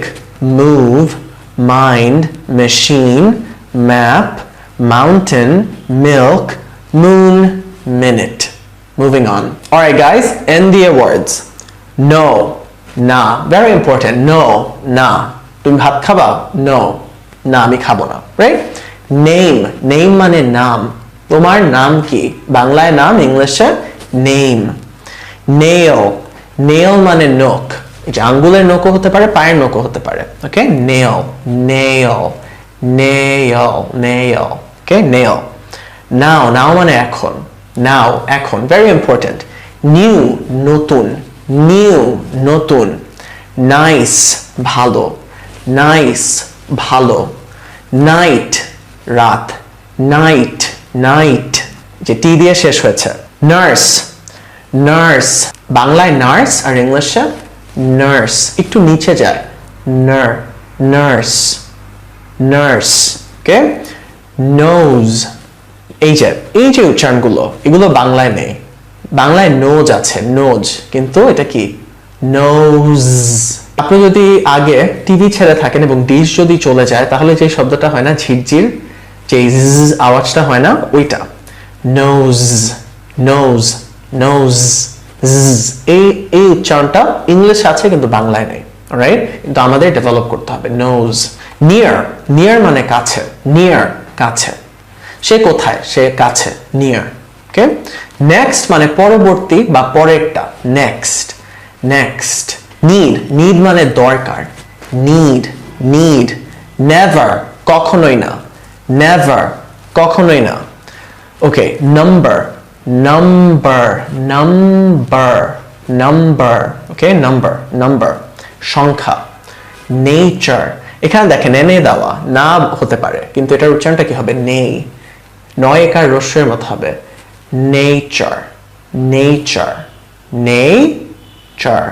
move, mind, machine, map, mountain, milk, moon, minute. Moving on. Alright guys, end the words. No, na, very important. No, na. তুমি ভাত খাবা? No, না আমি খাবো না। Right? Name, name মানে নাম। তোমার নাম কি? বাংলায় নাম, ইংলিশে name. Nail, nail মানে নখ। যে আঙ্গুলের নখও হতে পারে, পায়ের নখও হতে পারে। ওকে, nail, nail, nail, nail. ওকে, nail. Now, now মানে এখন। Now, এখন, very important. New, নতুন। New, নতুন। Nice, ভালো। Nice, ভালো। Night, রাত। Night, night, যে টি দিয়ে শেষ হয়েছে। Nurse, nurse, বাংলায় নার্স আর ইংলিশে নার্স, একটু নিচে যায়। nurse, nurse. ওকে, nose, এই যে উচ্চারণগুলো, এগুলো বাংলায় নেই। বাংলায় নোজ আছে, নোজ, কিন্তু এটা কি? নোজ। আপনি যদি আগে টিভি ছেড়ে থাকেন এবং ডিশ যদি চলে যায়, তাহলে যে শব্দটা হয় না ঝিরঝির, যে আওয়াজটা হয় না, ওইটা নোজ, নোজ, নোজ। এই উচ্চারণটা ইংলিশ আছে কিন্তু বাংলায় নেই। রাইট? কিন্তু আমাদের ডেভেলপ করতে হবে। নোজ। নিয়ার, নিয়ার মানে কাছে। নিয়ার, কাছে। সে কোথায়? সে কাছে, নিয়ার। ওকে, নেক্সট মানে পরবর্তী বা পরেরটা, নেক্সট, নেক্সট। নিড, নিড মানে দরকার। Need, need. নেভার, কখনোই না। নেভার, কখনোই না। ওকে, নাম্বার, নাম্বার, নাম্বার, নাম্বার। ওকে, নাম্বার, নাম্বার, সংখ্যা। নেচার, এখানে দেখেন এনে দেওয়া, না হতে পারে, কিন্তু এটার উচ্চারণটা কি হবে? নেই। নয় একার রস্যের মতো হবে। Nature, nature, nature,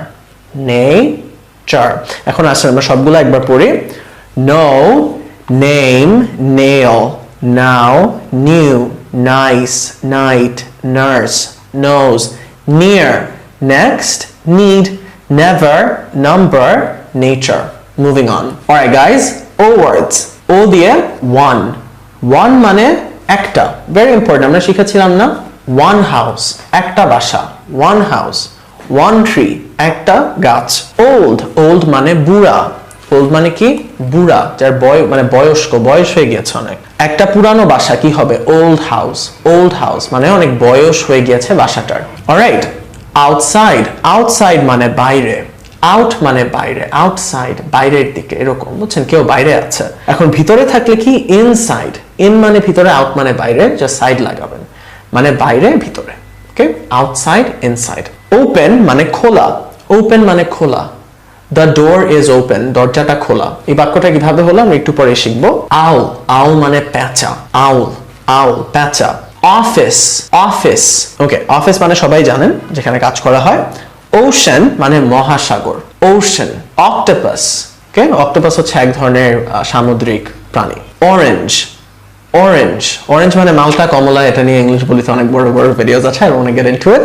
nature. এখন আসলে আমরা সবগুলো একবার পড়ি। No, name, nail, now, new, nice, night, nurse, nose, near, next, need, never, number, nature. Moving on. Alright guys, O words. O দিয়ে one. One মানে একটা, very important. আমরা শিখেছিলাম না? One house, একটা বাসা। One house. One tree, একটা গাছ। Old, old মানে বুড়া। ওল্ড মানে কি? বুড়া, যার মানে বয়স্ক, বয়স হয়ে গিয়েছে অনেক। একটা পুরানো বাসা কি হবে? Old house. ওল্ড হাউস মানে অনেক বয়স হয়ে গিয়েছে বাসাটার। অলরাইট, আউটসাইড, আউটসাইড মানে বাইরে। আউট মানে বাইরে, আউটসাইড বাইরের দিকে, এরকম বুঝছেন, কেউ বাইরে আছে। এখন ভিতরে থাকলে কি? ইনসাইড। ইন মানে ভিতরে, আউট মানে বাইরে, জাস্ট সাইড লাগাবেন, মানে বাইরে ভিতরে। ওকে, আউটসাইড, ইনসাইড। ওপেন মানে খোলা। ওপেন মানে খোলা। The door is open, দরজাটা খোলা। এই বাক্যটা কিভাবে হলো আমরা একটু পরে শিখবো। আউল, আউল মানে পেঁচা। আউল, আউল, পেঁচা। Office, office. ওকে, অফিস মানে সবাই জানেন, যেখানে কাজ করা হয়। ওশান মানে মহাসাগর। ওশান। অক্টোপাস, ওকে, অক্টোপাস হচ্ছে এক ধরনের সামুদ্রিক প্রাণী। অরেঞ্জ, অরেঞ্জ, অরেঞ্জ মানে মালটা, কমলা, এটা নিয়ে ইংলিশ বলিতে অনেক বড় বড় ভিডিওস আছে, I don't want to get into it.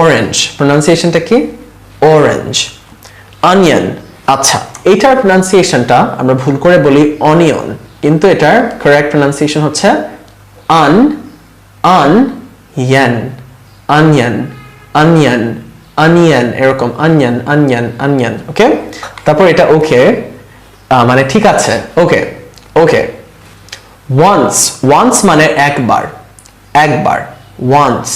Orange প্রোনাউন্সিয়েশনটা কি? অরেঞ্জ। অনিয়ন, আচ্ছা এটার প্রোনাউন্সিয়েশনটা আমরা ভুল করে বলি অনিয়ন, কিন্তু এটার কারেক্ট প্রোনাউন্সিয়েশন হচ্ছে অনিয়ন, অনিয়ন, অনিয়ন, অনিয়ন, এরকম অনিয়ন, অনিয়ন, অনিয়ন। ওকে, তারপর এটা ওকে মানে ঠিক আছে। ওকে, ওকে। ওয়ান্স, ওয়ান্স মানে একবার, একবার। ওয়ান্স,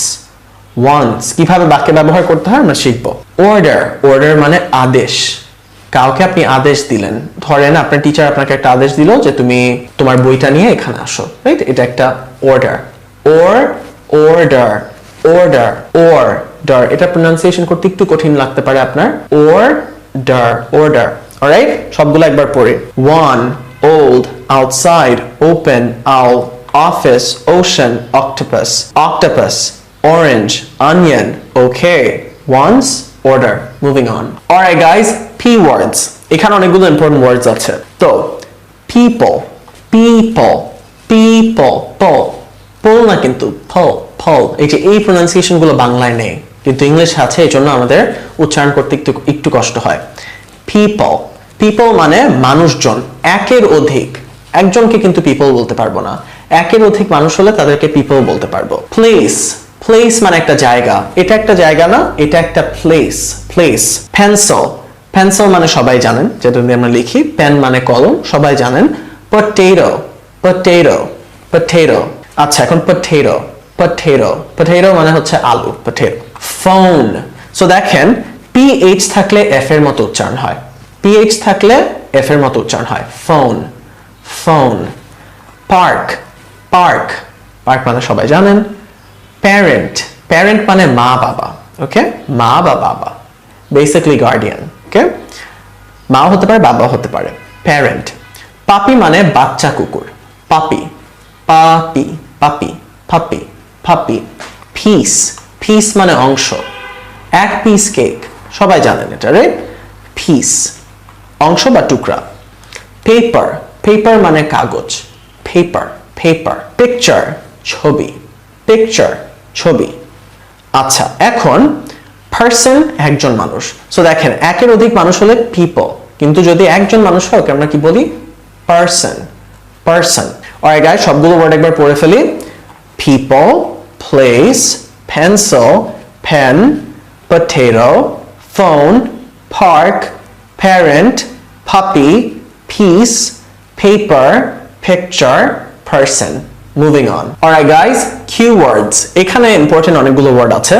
ওয়ান্স কিভাবে বাক্যে ব্যবহার করতে হয় আমরা শিখবো। অর্ডার, অর্ডার মানে আদেশ। কাউকে আপনি আদেশ দিলেন, ধরেন আপনার টিচার আপনাকে একটা আদেশ দিল যে তুমি তোমার বইটা নিয়ে এখানে আসো, রাইট? এটা একটা অর্ডার। অর্ডার, অর্ডার, অর্ডার, এটা প্রোনাউন্সিয়েশন করতে একটু কঠিন লাগতে পারে আপনার। Order, order. অলরাইট, সবগুলো একবার পড়ি। One, old, outside, open, owl, office, ocean, octopus, octopus, orange, onion. Okay, once, order. Moving on. Alright guys, P words. এখানে অনেকগুলো ইম্পর্টেন্ট ওয়ার্ডস আছে। তো people, people, people, পল না কিন্তু ফল ফল, এই যে এই প্রোনাউন্সিয়েশন গুলো বাংলায় নেই কিন্তু ইংলিশে আছে, এই জন্য আমাদের উচ্চারণ করতে একটু কষ্ট হয়। people, people মানে মানুষজন, একের অধিক, একজনকে কিন্তু পিপল বলতে পারবো না, একের অধিক মানুষ হলে তাদেরকে পিপল বলতে পারবো। প্লেস, প্লেস মানে একটা জায়গা, এটা একটা জায়গা না, এটা একটা প্লেস, প্লেস। পেন্সিল, পেন্সিল মানে সবাই জানেন, যেটা দিয়ে আমরা লিখি, পেন মানে কলম, সবাই জানেন। Potato, potato, potato. আচ্ছা এখন পটেটো, পটেটো, পটেটো মানে হচ্ছে আলু, পটেটো। ফোন, সো দেখেন পিএইচ থাকলে এফ এর মতো উচ্চারণ হয়, পিএইচ থাকলে এফ এর মতো উচ্চারণ হয়, phone, phone. Park, park, park মানে সবাই জানেন। প্যারেন্ট, প্যারেন্ট মানে মা বাবা, ওকে, মা বা বাবা, বেসিক্যালি গার্ডিয়ান, ওকে, মা হতে পারে বাবা হতে পারে, প্যারেন্ট। পাপি মানে বাচ্চা কুকুর, পাপি, পাপি, পাপি, পাপি, পাপি। পিস, পিস মানে অংশ, এক পিস কেক, সবাই জানেন এটা, রাইট, পিস, অংশ বা টুকরা। পেপার, পেপার মানে কাগজ, পেপার, পেপার। পিকচার, ছবি, পিকচার, ছবি। আচ্ছা এখন পারসন একজন মানুষ, সো দেখেন একের অধিক মানুষ হলে পিপল, কিন্তু যদি একজন মানুষ হয় আমরা কি বলি, পারসন, পারসন। অলরাইট গাইস, সবগুলো ওয়ার্ড একবার পড়ে ফেলি। People, place, pencil, pen, potato, phone, park, parent, puppy, piece, paper, picture, person. Moving on. Alright guys, keywords. এখানে ইম্পর্টেন্ট অনেকগুলো ওয়ার্ড আছে,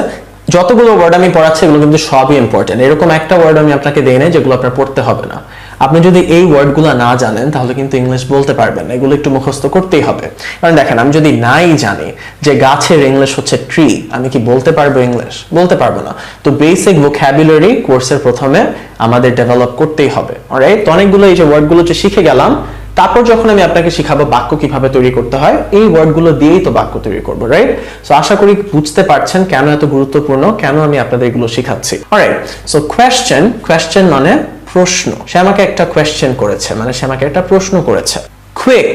যতগুলো ওয়ার্ড আমি পড়াচ্ছি এগুলো কিন্তু সবই ইম্পর্টেন্ট, এরকম একটা ওয়ার্ড আমি আপনাকে দেই না যেগুলো আপনার পড়তে হবে না। আপনি যদি এই ওয়ার্ডগুলো না জানেন তাহলে কিন্তু ইংলিশ বলতে পারবেন না, এগুলো একটু মুখস্থ করতেই হবে। কারণ দেখেন আমি যদি নাই জানি যে গাছের ইংলিশ হচ্ছে ট্রি, আমি কি বলতে পারবো ইংলিশ? বলতে পারবো না। তো বেসিক ভোকাবুলারি কোর্সের প্রথমে আমাদের ডেভেলপ করতেই হবে। অলরাইট, তো অনেকগুলো এই যে ওয়ার্ডগুলো যে শিখে গেলাম, তারপর যখন আমি আপনাকে শিখাবো বাক্য কিভাবে তৈরি করতে হয়, এই ওয়ার্ডগুলো দিয়েই তো বাক্য তৈরি করবো, রাইট? সো আশা করি বুঝতে পারছেন কেন এত গুরুত্বপূর্ণ, কেন আমি আপনাদের এগুলো শিখাচ্ছি। অলরাইট, সো কোয়েশ্চেন, কোয়েশ্চেন মানে প্রশ্ন। সে আমাকে একটা কোয়েশ্চেন করেছে, মানে সে আমাকে একটা প্রশ্ন করেছে। কুইক,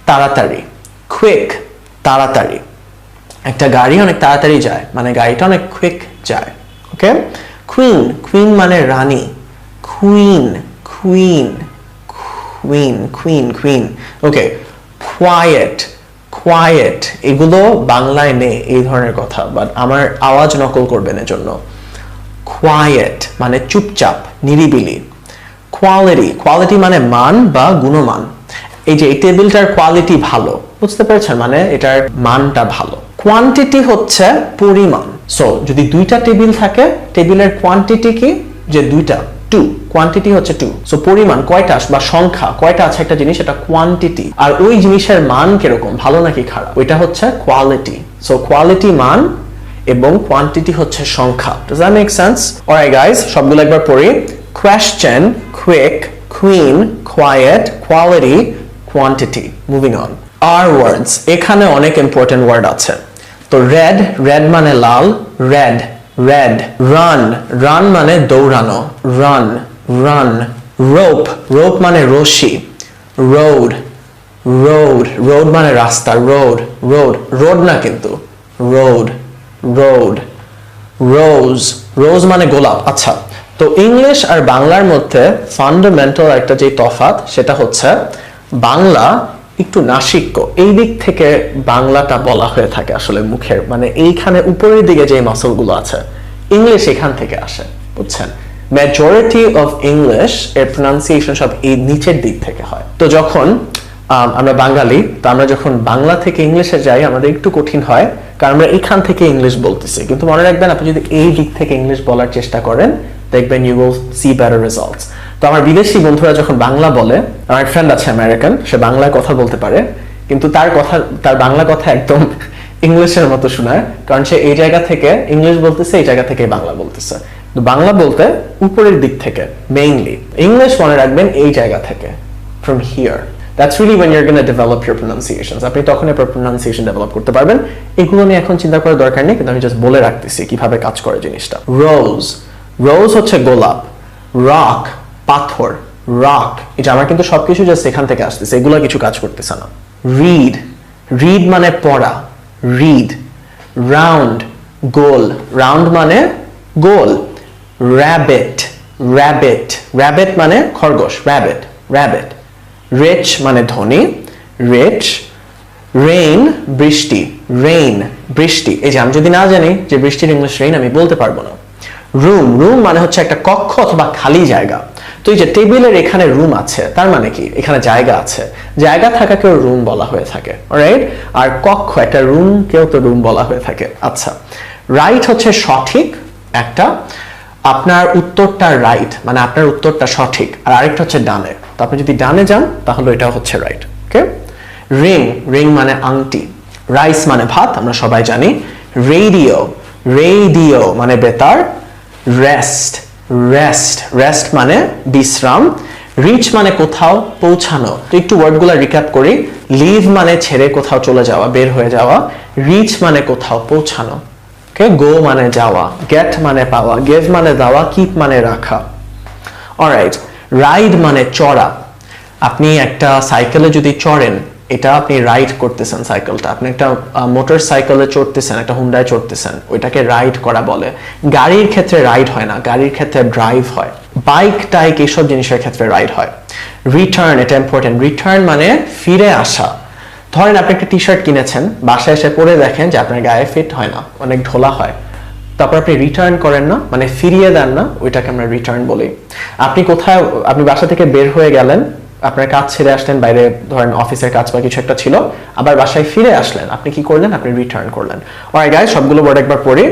তাড়াতাড়ি, কুইক, তাড়াতাড়ি। একটা গাড়ি অনেক তাড়াতাড়ি যায়, মানে গাড়িটা অনেক কুইক যায়, ওকে? কুইন, কুইন মানে রানী, queen, queen, queen, queen, queen, okay. Quite, quite, এগুলো বাংলায় নেই এই ধরনের কথা, বাট আমার আওয়াজ নকল করবেন এজন্য। কোয়াইট মানে চুপচাপ, নিরিবিলি। কোয়ালিটি, কোয়ালিটি মানে মান বা গুণমান। এই যে এই টেবিলটার কোয়ালিটি ভালো, বুঝতে পেরেছেন, মানে এটার মানটা ভালো। কোয়ান্টিটি হচ্ছে পরিমাণ। সো যদি দুইটা টেবিল থাকে, টেবিলের কোয়ান্টিটি কি, যে দুইটা, 2, কোয়ান্টিটি হচ্ছে 2। সো পরিমাণ কয়টা বা সংখ্যা কয়টা আছে একটা জিনিস, এটা কোয়ান্টিটি। আর ওই জিনিসের মান কিরকম, ভালো নাকি খারাপ, ওইটা হচ্ছে কোয়ালিটি। সো কোয়ালিটি মান এবং কোয়ান্টিটি হচ্ছে সংখ্যা। Does that make sense? Alright guys, সবগুলো একবার পড়ি। Question, quick, queen, quiet, quality, quantity. Moving on. Our words, এখানে অনেক ইম্পর্টেন্ট ওয়ার্ড আছে। তো রেড, রেড মানে লাল, রেড, রেড। রান, রান মানে দৌড়ানো, রান, রান। রোপ, রোপ মানে রশি, রোড, রোড, রোড মানে রাস্তা, রোড, রোড, রোড না কিন্তু, রোড, রোড। রোজ, রোজ মানে গোলাপ। আচ্ছা, তো ইংলিশ আর বাংলার মধ্যে ফান্ডামেন্টাল একটা যে তফাৎ, সেটা হচ্ছে বাংলা একটু নাসিক্য, এই দিক থেকে বাংলাটা বলা হয়ে থাকে আসলে মুখের, মানে এইখানে উপরের দিকে যে মাসলগুলো আছে, ইংলিশ এখান থেকে আসে, বুঝছেন? মেজরিটি অফ ইংলিশ এর প্রনাউন্সিয়েশন সব এই নিচের দিক থেকে হয়। তো যখন আমরা বাঙালি, তো আমরা যখন বাংলা থেকে ইংলিশে যাই আমাদের একটু কঠিন হয়, কারণ আমরা এখান থেকে ইংলিশ বলতেছি। কিন্তু মনে রাখবেন, আপনি যদি এই দিক থেকে ইংলিশ বলার চেষ্টা করেন, দেখবেন you will see better results. তো আমার বিদেশি বন্ধুরা যখন বাংলা বলে, আমার এক ফ্রেন্ড আছে আমেরিকান, সে বাংলায় কথা বলতে পারে, কিন্তু তার বাংলা কথা একদম ইংলিশের মতো শোনায়, কারণ সে এই জায়গা থেকে ইংলিশ বলতেছে, এই জায়গা থেকে বাংলা বলতেছে। তো বাংলা বলতে উপরের দিক থেকে মেইনলি, ইংলিশ মনে রাখবেন এই জায়গা থেকে, from here. That's really when you're going to develop your pronunciations. আপনি তখন আপনার pronunciation develop করতে পারবেন। এগুলো নিয়ে এখন চিন্তা করার দরকার নেই, কিন্তু আমি জাস্ট বলে রাখতেছি কিভাবে কাজ করে জিনিসটা। রোজ, রোজ হচ্ছে গোলাপ। রক, পাথর, রক, এটা আমার কিন্তু সবকিছু জাস্ট এখান থেকে আসতেছে, এগুলো কিছু কাজ করতেছে না। রিড, রিড মানে পড়া, রিড। রাউন্ড, গোল, রাউন্ড মানে গোল। র্যাবিট, র্যাবিট, র্যাবিট মানে খরগোশ, র্যাবিট, র্যাবিট। রিচ মানে ধনী, রিচ। রেইন, বৃষ্টি, রেইন, বৃষ্টি। এই যে আমি যদি না জানি যে বৃষ্টির ইংলিশ রেইন, আমি বলতে পারবো না। রুম, রুম মানে হচ্ছে একটা কক্ষ অথবা খালি জায়গা। তো এই যে টেবিলের এখানে রুম আছে, তার মানে কি এখানে জায়গা আছে, জায়গা থাকাকেও রুম বলা হয়ে থাকে, রাইট? আর কক্ষ, একটা রুম কেও তো রুম বলা হয়ে থাকে। আচ্ছা, রাইট হচ্ছে সঠিক একটা, আপনার উত্তরটা রাইট মানে আপনার উত্তরটা সঠিক, আর আরেকটা হচ্ছে ডানে। তো আপনি যদি ডানে যান তাহলে এটা হচ্ছে রাইট, ওকে? রিং, রিং মানে আংটি। রাইস মানে ভাত, আমরা সবাই জানি। রেডিও, রেডিও মানে বেতার। রেস্ট, রেস্ট, রেস্ট মানে বিশ্রাম। রিচ মানে কোথাও পৌঁছানো। তো একটু ওয়ার্ডগুলো রিক্যাপ করি। লিভ মানে ছেড়ে কোথাও চলে যাওয়া, বের হয়ে যাওয়া। রিচ মানে কোথাও পৌঁছানো, ওকে? গো মানে যাওয়া। গেট মানে পাওয়া। গিভ মানে দেওয়া। কিপ মানে রাখা। অলরাইট, রাইড মানে চড়া। আপনি একটা সাইকেলে যদি চড়েন, এটা আপনি রাইড করতেছেন সাইকেলটা। আপনি একটা মোটর সাইকেলে চড়তেছেন, একটা হুন্ডায় চড়তেছেন, ওইটাকে রাইড করা বলে। গাড়ির ক্ষেত্রে রাইড হয় না, গাড়ির ক্ষেত্রে ড্রাইভ হয়। বাইক টাইক এইসব জিনিসের ক্ষেত্রে রাইড হয়। রিটার্ন, এটা ইম্পর্টেন্ট। রিটার্ন মানে ফিরে আসা। ধরেন আপনি একটা টি শার্ট কিনেছেন, বাসায় এসে পরে দেখেন যে আপনার গায়ে ফিট হয় না, অনেক ঢোলা হয়, তারপর আপনি রিটার্ন করেন না, মানে ফিরিয়ে দেন না, ওইটাকে আমরা রিটার্ন বলি। আপনি কোথায়, আপনি বাসা থেকে বের হয়ে গেলেন, আপনার কাজ ছেড়ে আসলেন, বাইরে ধরেন অফিসের কাজ বা কিছু একটা ছিল, আবার বাসায় ফিরে আসলেন, আপনি কি করলেন? আপনি রিটার্ন করলেন। অলরাইট গাইস, সবগুলো ওয়ার্ড একবার পড়ি।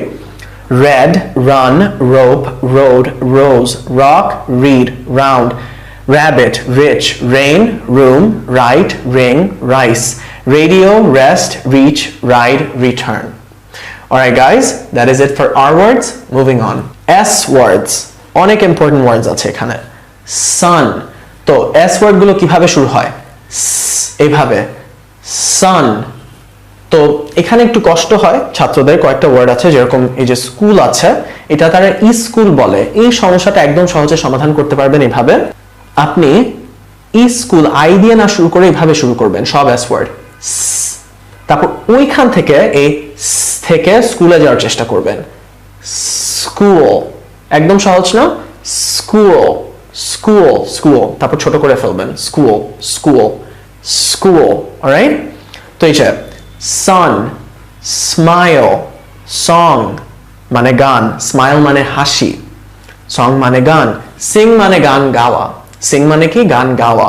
Red, run, rope, road, rose, rock, read, round, rabbit, rich, rain, room, right, ring, rice, radio, rest, reach, ride, return. Alright guys, that is it for our words. Moving on. S words. অনেক important words আছে এখানে। sun. তো S word গুলো কিভাবে শুরু হয়? এইভাবে। sun. তো এখানে একটু কষ্ট হয় ছাত্রদের, কয়েকটা ওয়ার্ড আছে, যেরকম এই যে স্কুল আছে, এটা তারা স্কুল বলে। এই সমস্যাটা একদম সহজে সমাধান করতে পারবেন এইভাবে। আপনি স্কুল আই দিয়ে না শুরু করে এইভাবে শুরু করবেন সব এস ওয়ার্ড। তারপর ওইখান থেকে এই থেকে স্কুলে যাওয়ার চেষ্টা করবেন। স্কুল, একদম সহজ না? স্কুল, স্কুল, স্কুল, তারপর ছোট করে ফেলবেন। School, school, school, alright? তো এই যে সান, স্মাইল, সং মানে গান, স্মাইল মানে হাসি, সং মানে গান, সিং মানে গান গাওয়া, সিং মানে কি? গান গাওয়া।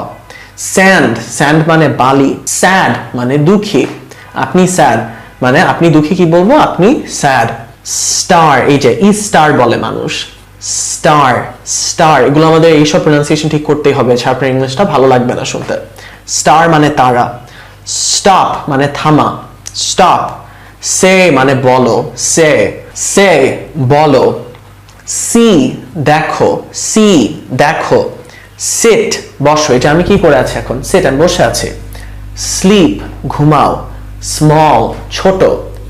স্যান্ড, স্যান্ড মানে বালি, স্যাড মানে দুঃখী, আপনি স্যাড মানে আপনি দুঃখী, কি বলবো? আপনি স্যাড। স্টার, এই যে ই স্টার বলে মানুষ, স্টার, স্টার, এগুলো আমাদের এইসব প্রোনাউন্সিয়েশন ঠিক করতেই হবে, ছাড়া আপনার ইংলিশটা ভালো লাগবে না শুনতে। স্টার মানে তারা। স্টপ মানে থামা, স্টপ। সে মানে বলো, সে, সে বলো। সি দেখো, সি দেখো। সিট বসো, এটা আমি কি করে আছি এখন? সিট, আমি বসে আছি। স্লিপ ঘুমাও। স্মল ছোট,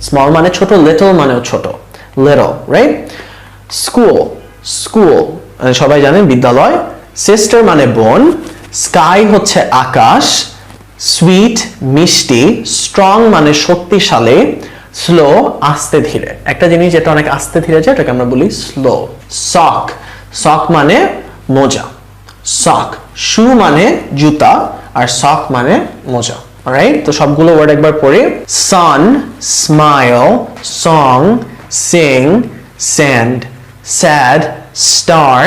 স্মল মানে ছোট, লিটল মানেও ছোট, লিটল, রাইট? স্কুল, স্কুল সবাই জানেন বিদ্যালয়। সিস্টার মানে বোন। স্কাই হচ্ছে আকাশ। সুইট মিষ্টি। স্ট্রং মানে শক্তিশালী। স্লো আস্তে ধীরে, একটা জিনিস যেটা অনেক আস্তে ধীরে যায় এটাকে আমরা বলি স্লো। সক, সক মানে মোজা, সক। শু মানে জুতা, আর সক মানে মোজা, অলরাইট? তো সবগুলো ওয়ার্ড একবার পড়ি। Sun, smile, song, sing, sand, sad, star,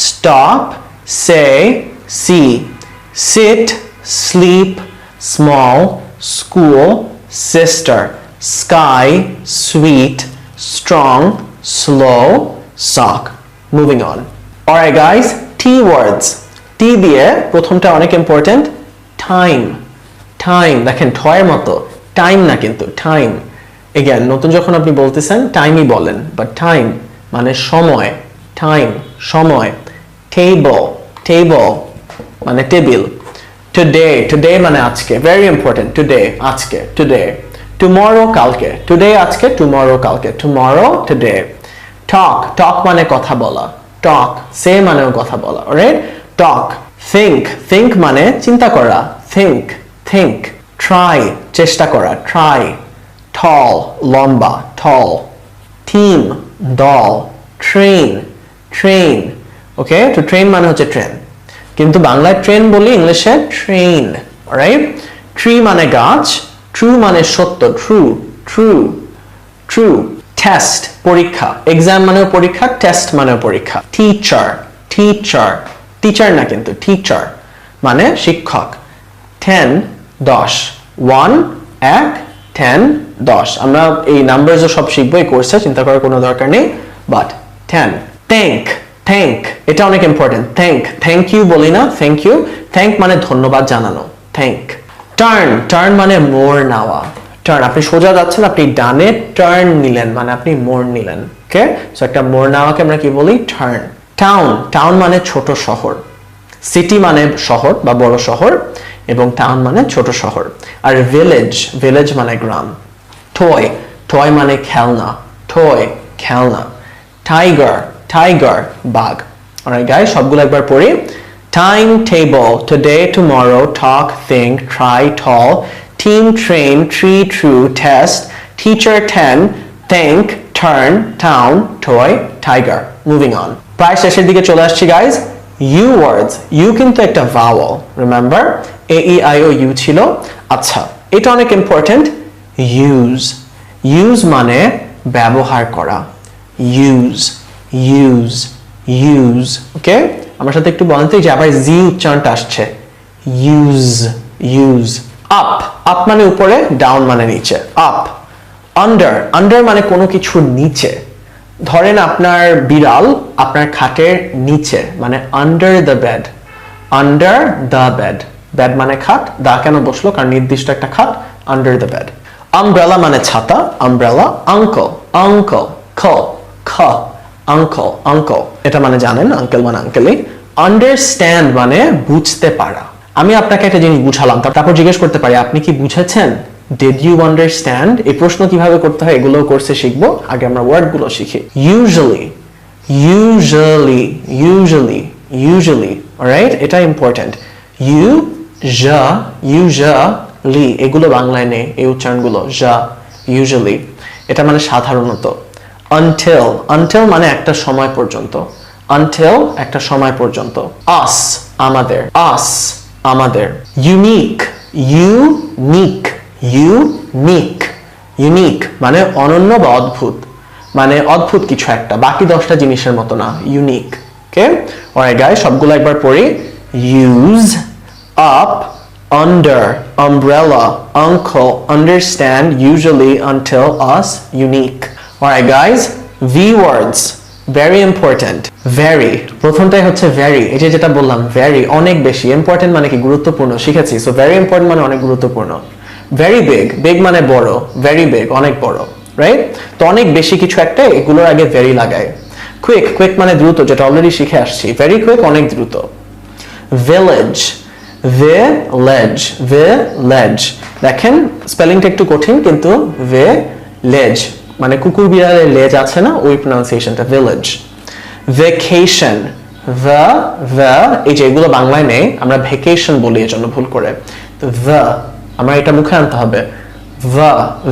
stop, say, sea, seat, sleep, small, school, sister, sky, sweet, strong, slow, sock. Moving on. Alright guys, T words. T দিয়ে প্রথমটা অনেক ইম্পর্টেন্ট, টাইম। টাইম দেখেন ঠয়ের মতো, time না কিন্তু, time. Again নতুন যখন আপনি বলতেছেন টাইমই বলেন, বাট টাইম মানে সময়, টাইম সময়। টেবল, টেবল মানে টেবিল। টুডে, টুডে মানে আজকে, ভেরি ইম্পর্টেন্ট, টুডে আজকে, টুডে। টুমরো কালকে, টুডে আজকে, টুমরো কালকে, টুমরো টুডে। টক, টক মানে কথা বলা, টক, সে মানেও কথা বলা, অলরাইট? টক। think মানে চিন্তা করা, think try চেষ্টা করা, try tall লম্বা, tall team দল, train ওকে, তো ট্রেন মানে হচ্ছে ট্রেন, কিন্তু বাংলায় ট্রেন বলি, ইংলিশে ট্রেন, অলরাইট। ট্রি মানে গাছ, ট্রু মানে সত্য, ট্রু। টেস্ট পরীক্ষা, এক্সাম মানেও পরীক্ষা, টেস্ট মানেও পরীক্ষা। টিচার না কিন্তু, টিচার মানে শিক্ষক। 10 10 1 1 10 10, আমরা এই নাম্বারসও সব শিখবো এই কোর্সে, চিন্তা করার কোনো দরকার নেই। বাট 10 থ্যাঙ্ক এটা অনেক ইম্পর্টেন্ট। থ্যাংক ইউ বলি না, থ্যাঙ্ক মানে ধন্যবাদ জানানো, থ্যাঙ্ক। টার্ন মানে মোড় নেওয়া, টার্ন আপনি সোজা যাচ্ছেন, আপনি ডানে টার্ন নিলেন মানে আপনি মোড় নিলেন, ওকে। সো একটা মোড় নেওয়াকে আমরা কি বলি, টার্ন। টাউন মানে ছোট শহর, সিটি মানে শহর বা বড় শহর, এবং টাউন মানে ছোট শহর। আর ভিলেজ মানে গ্রাম। টয় মানে খেলনা, খেলনা। টাইগার বাঘ। অলরাইট গাইস, সবগুলো একবার পড়ি। Timetable, today, tomorrow, talk, think, try, tall, team, train, tree, true, test, teacher, 10, think, turn, town, toy, tiger. Moving on. প্রায় শেষের দিকে চলে আসছি গাইস। U words, U কিন্তু একটা vowel, remember? A, E, I, O, U ছিল। আচ্ছা, এটা অনেক ইম্পর্টেন্ট। use মানে ব্যবহার করা, use, ওকে। আমার সাথে একটু বলেন তো, যে আবার জি উচ্চারণটা আসছে, use। আপ মানে উপরে, ডাউন মানে নিচে, আপ। আন্ডার মানে কোনো কিছুর নিচে, ধরেন আপনার বিড়াল আপনার খাটের নিচে, মানে আন্ডার দ্য বেড, বেড মানে খাট, দা কেন বসলো, কারণ নির্দিষ্ট একটা খাট, আন্ডার দ্য বেড। আমব্রেলা মানে ছাতা, আমব্রেলা। আঙ্কেল এটা মানে জানেন, আঙ্কেল মানে আঙ্কেলই। আন্ডারস্ট্যান্ড মানে বুঝতে পারা। আমি আপনাকে একটা জিনিস বুঝালাম, তারপর জিজ্ঞেস করতে পারি আপনি কি বুঝেছেন, ডিড ইউ আন্ডারস্ট্যান্ড। এই প্রশ্ন কিভাবে করতে হয় এগুলো কোর্সে শিখবো, আগে আমরা ওয়ার্ড গুলো শিখি। usually, alright, এটা ইম্পর্টেন্ট। usually এগুলো বাংলায় নেই, এই উচ্চারণগুলো, usually এটা মানে সাধারণত। until মানে একটা সময় পর্যন্ত, একটা সময় পর্যন্ত। us আমাদের। unique মানে অনন্য বা অদ্ভুত, মানে অদ্ভুত কিছু একটা, বাকি 10টা জিনিসের মতো না, ইউনিক, ওকে। অলরাইট গাইস, সবগুলো একবার পড়ি। use, up, under, umbrella, uncle, understand, usually, until, us, unique. Alright guys, V words, very important. Very, প্রথমটাই হচ্ছে very, এই যেটা বললাম, very অনেক বেশি, important মানে কি গুরুত্বপূর্ণ, শিখেছি। সো very important মানে অনেক গুরুত্বপূর্ণ। very big মানে বড়, very big অনেক বড়, রাইট। তো অনেক বেশি কিছু একটা, এগুলোর আগে very লাগায়। quick মানে দ্রুত, যেটা অলরেডি শিখে আসছি, very quick অনেক দ্রুত। village, দেখেন স্পেলিংটা একটু কঠিন, কিন্তু village মানে কুকুর বিড়ালের লেজ আছে না, ওই প্রনাউন্সিয়েশনটা, ভিলেজ। ভ্যাকেশন, এই যে এগুলো বাংলায় নেই, আমরা ভ্যাকেশন বলি, এর জন্য ভুল করে। তো আমরা এটা মুখে আনতে হবে,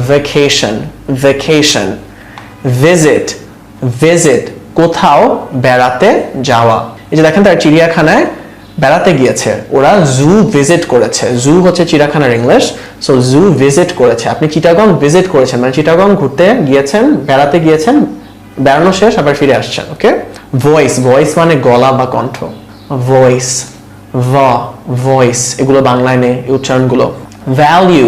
ভ্যাকেশন। ভিজিট কোথাও বেড়াতে যাওয়া। এই যে দেখেন, তার চিড়িয়াখানায় বেড়াতে গিয়েছে, ওরা জু ভিজিট করেছে। জু হচ্ছে চিড়িয়াখানার ইংলিশ, সো জু ভিজিট করেছে। আপনি চিটাগং ভিজিট করেছেন মানে চিটাগং ঘুরতে গিয়েছেন, বেড়াতে গিয়েছেন, বেড়ানো শেষ আবার ফিরে আসছেন, ওকে। ভয়েস মানে গলা বা কণ্ঠ, ভয়েস এগুলো বাংলায় নেই, এই উচ্চারণগুলো। ভ্যালু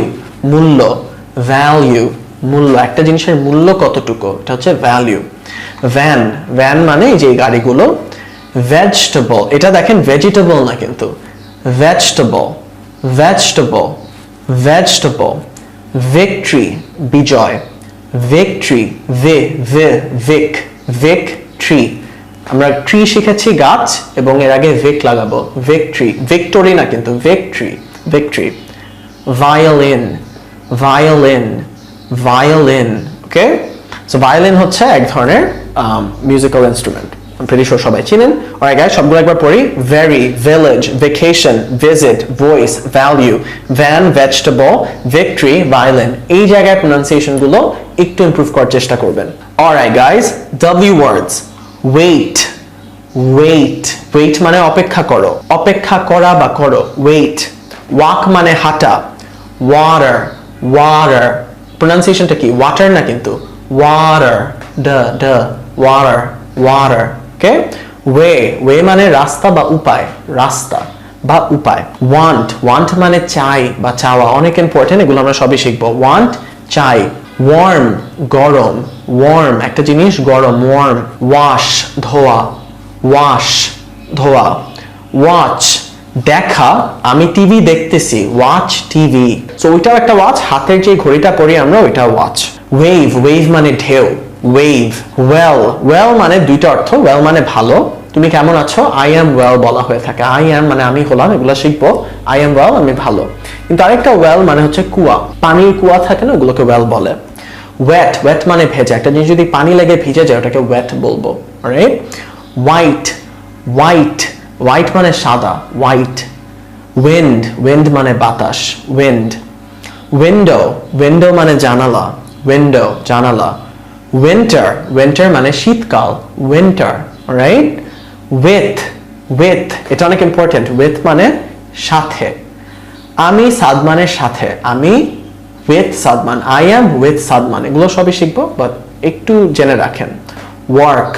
মূল্য, একটা জিনিসের মূল্য কতটুকু, এটা হচ্ছে ভ্যালু। ভ্যান মানে এই যে গাড়িগুলো। ভেজিটেবল, এটা দেখেন ভেজিটেবল না কিন্তু, ভেজিটেবল। ভিক্টরি বিজয়, ভিক্টরি আমরা ট্রি শিখেছি গাছ, এবং এর আগে ভিক লাগাবো, ভিক্টরি না কিন্তু, ভিক্টরি। ভায়োলিন, ওকে। সো ভায়োলিন হচ্ছে এক ধরনের musical instrument, I'm pretty sure সবাই চিনেন। Alright guys, সবগুলো একবার পড়ি। Very, village, vacation, visit, voice, value, van, vegetable, victory, violin। এই জায়গায় pronunciation গুলো একটু improve করার চেষ্টা করবেন। Alright guys, W words, wait, wait, wait মানে অপেক্ষা করো, অপেক্ষা করা বা করো, wait, walk মানে হাঁটা, water, water, pronunciationটা কি water না কিন্তু water, water, water, okay? Way, way মানে রাস্তা বা উপায়, রাস্তা বা উপায়। Want, want মানে চাই বা চাওয়া, অনেক ইম্পর্টেন্ট, এগুলো আমরা সবই শিখবো। Want, চাই। Warm, গরম, warm একটা জিনিস গরম, warm। Wash, ধোয়া, wash, ধোয়া। Watch, দেখা, আমি টিভি দেখতেছি, watch টিভি, সো ওইটাও একটা ওয়াচ, হাতের যে ঘড়িটা পরি আমরা ওইটা ওয়াচ। Wave, wave মানে ঢেউ, wave। Well, well মানে দুইটা অর্থ, well মানে ভালো, তুমি কেমন আছো, I am well বলা হয়ে থাকে, I am মানে আমি হলাম, এগুলো শিখবো, I am well আমি ভালো। কিন্তু আরেকটা well মানে হচ্ছে কুয়া, পানির কুয়া থাকে না, ওগুলোকে well বলে। Wet, wet মানে ভেজা, একটা জিনিস যদি পানি লেগে ভিজে যায় ওটাকে wet বলবো, alright? White, white, white মানে সাদা, white। Wind, wind মানে বাতাস, wind। Window, window মানে জানালা, window জানালা। Winter, winter মানে শীতকাল, winter, alright? With, with এটা অনেক ইম্পর্টেন্ট, with মানে সাথে, আমি সাদমানের সাথে, আমি with Sadman, I am with Sadman, এগুলো সবই শিখবো, বাট একটু জেনে রাখেন। Work,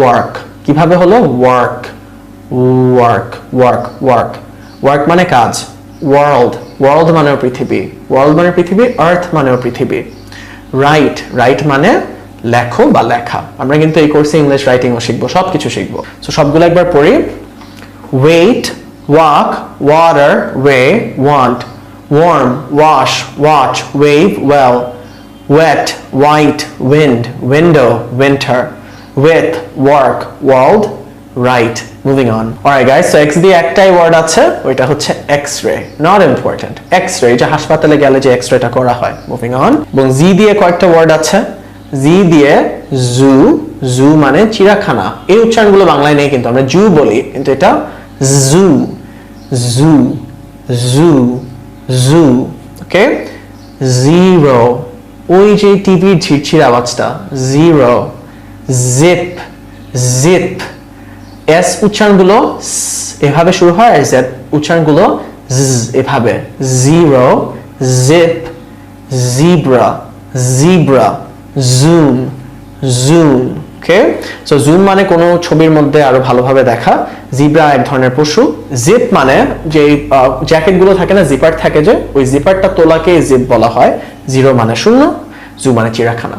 work কিভাবে হলো, work, work, work, work, work মানে কাজ। World, world মানে পৃথিবী, world মানে পৃথিবী, earth মানে পৃথিবী। Write, write মানে লেখো বা লেখা, আমরা কিন্তু এই কোর্সে ইংলিশ রাইটিংও শিখবো, সবকিছু শিখবো, সো সবগুলো একবার পড়ি। Wait, walk, water, weigh, want, warm, wash, watch, wave, well, wet, white, wind, window, winter, with, work, world, right, moving on. Alright guys, so X দিয়ে একটাই ওয়ার্ড আছে, ওইটা হচ্ছে X-ray, not important, X-ray যে হাসপাতালে গেলে যে X-rayটা করা হয়, moving on। এবং Z দিয়ে কয়েকটা ওয়ার্ড আছে, Z দিয়ে zoo, zoo মানে চিড়িয়াখানা, এই উচ্চারণগুলো বাংলায় নেই কিন্তু আমরা জু বলি, কিন্তু এটা zoo, zoo, zoo, zoo, okay? Zero, ওই যে টিভির ঝিরঝির আওয়াজটা, zero। Zip, zip, S উচ্চারণগুলো এভাবে শুরু হয়, আর Z উচ্চারণগুলো এভাবে, zero, zip, zebra, zebra, zoom, zoom, okay? So zoom মানে কোনো ছবির মধ্যে আরো ভালোভাবে দেখা, জিব্রা এক ধরনের পশু। জিপ মানে যে জ্যাকেট গুলো থাকে না, জিপার থাকে যে, ওই জিপারটা তোলাকে জিপ বলা হয়। জিরো মানে শূন্য, জু মানে চিড়িয়াখানা।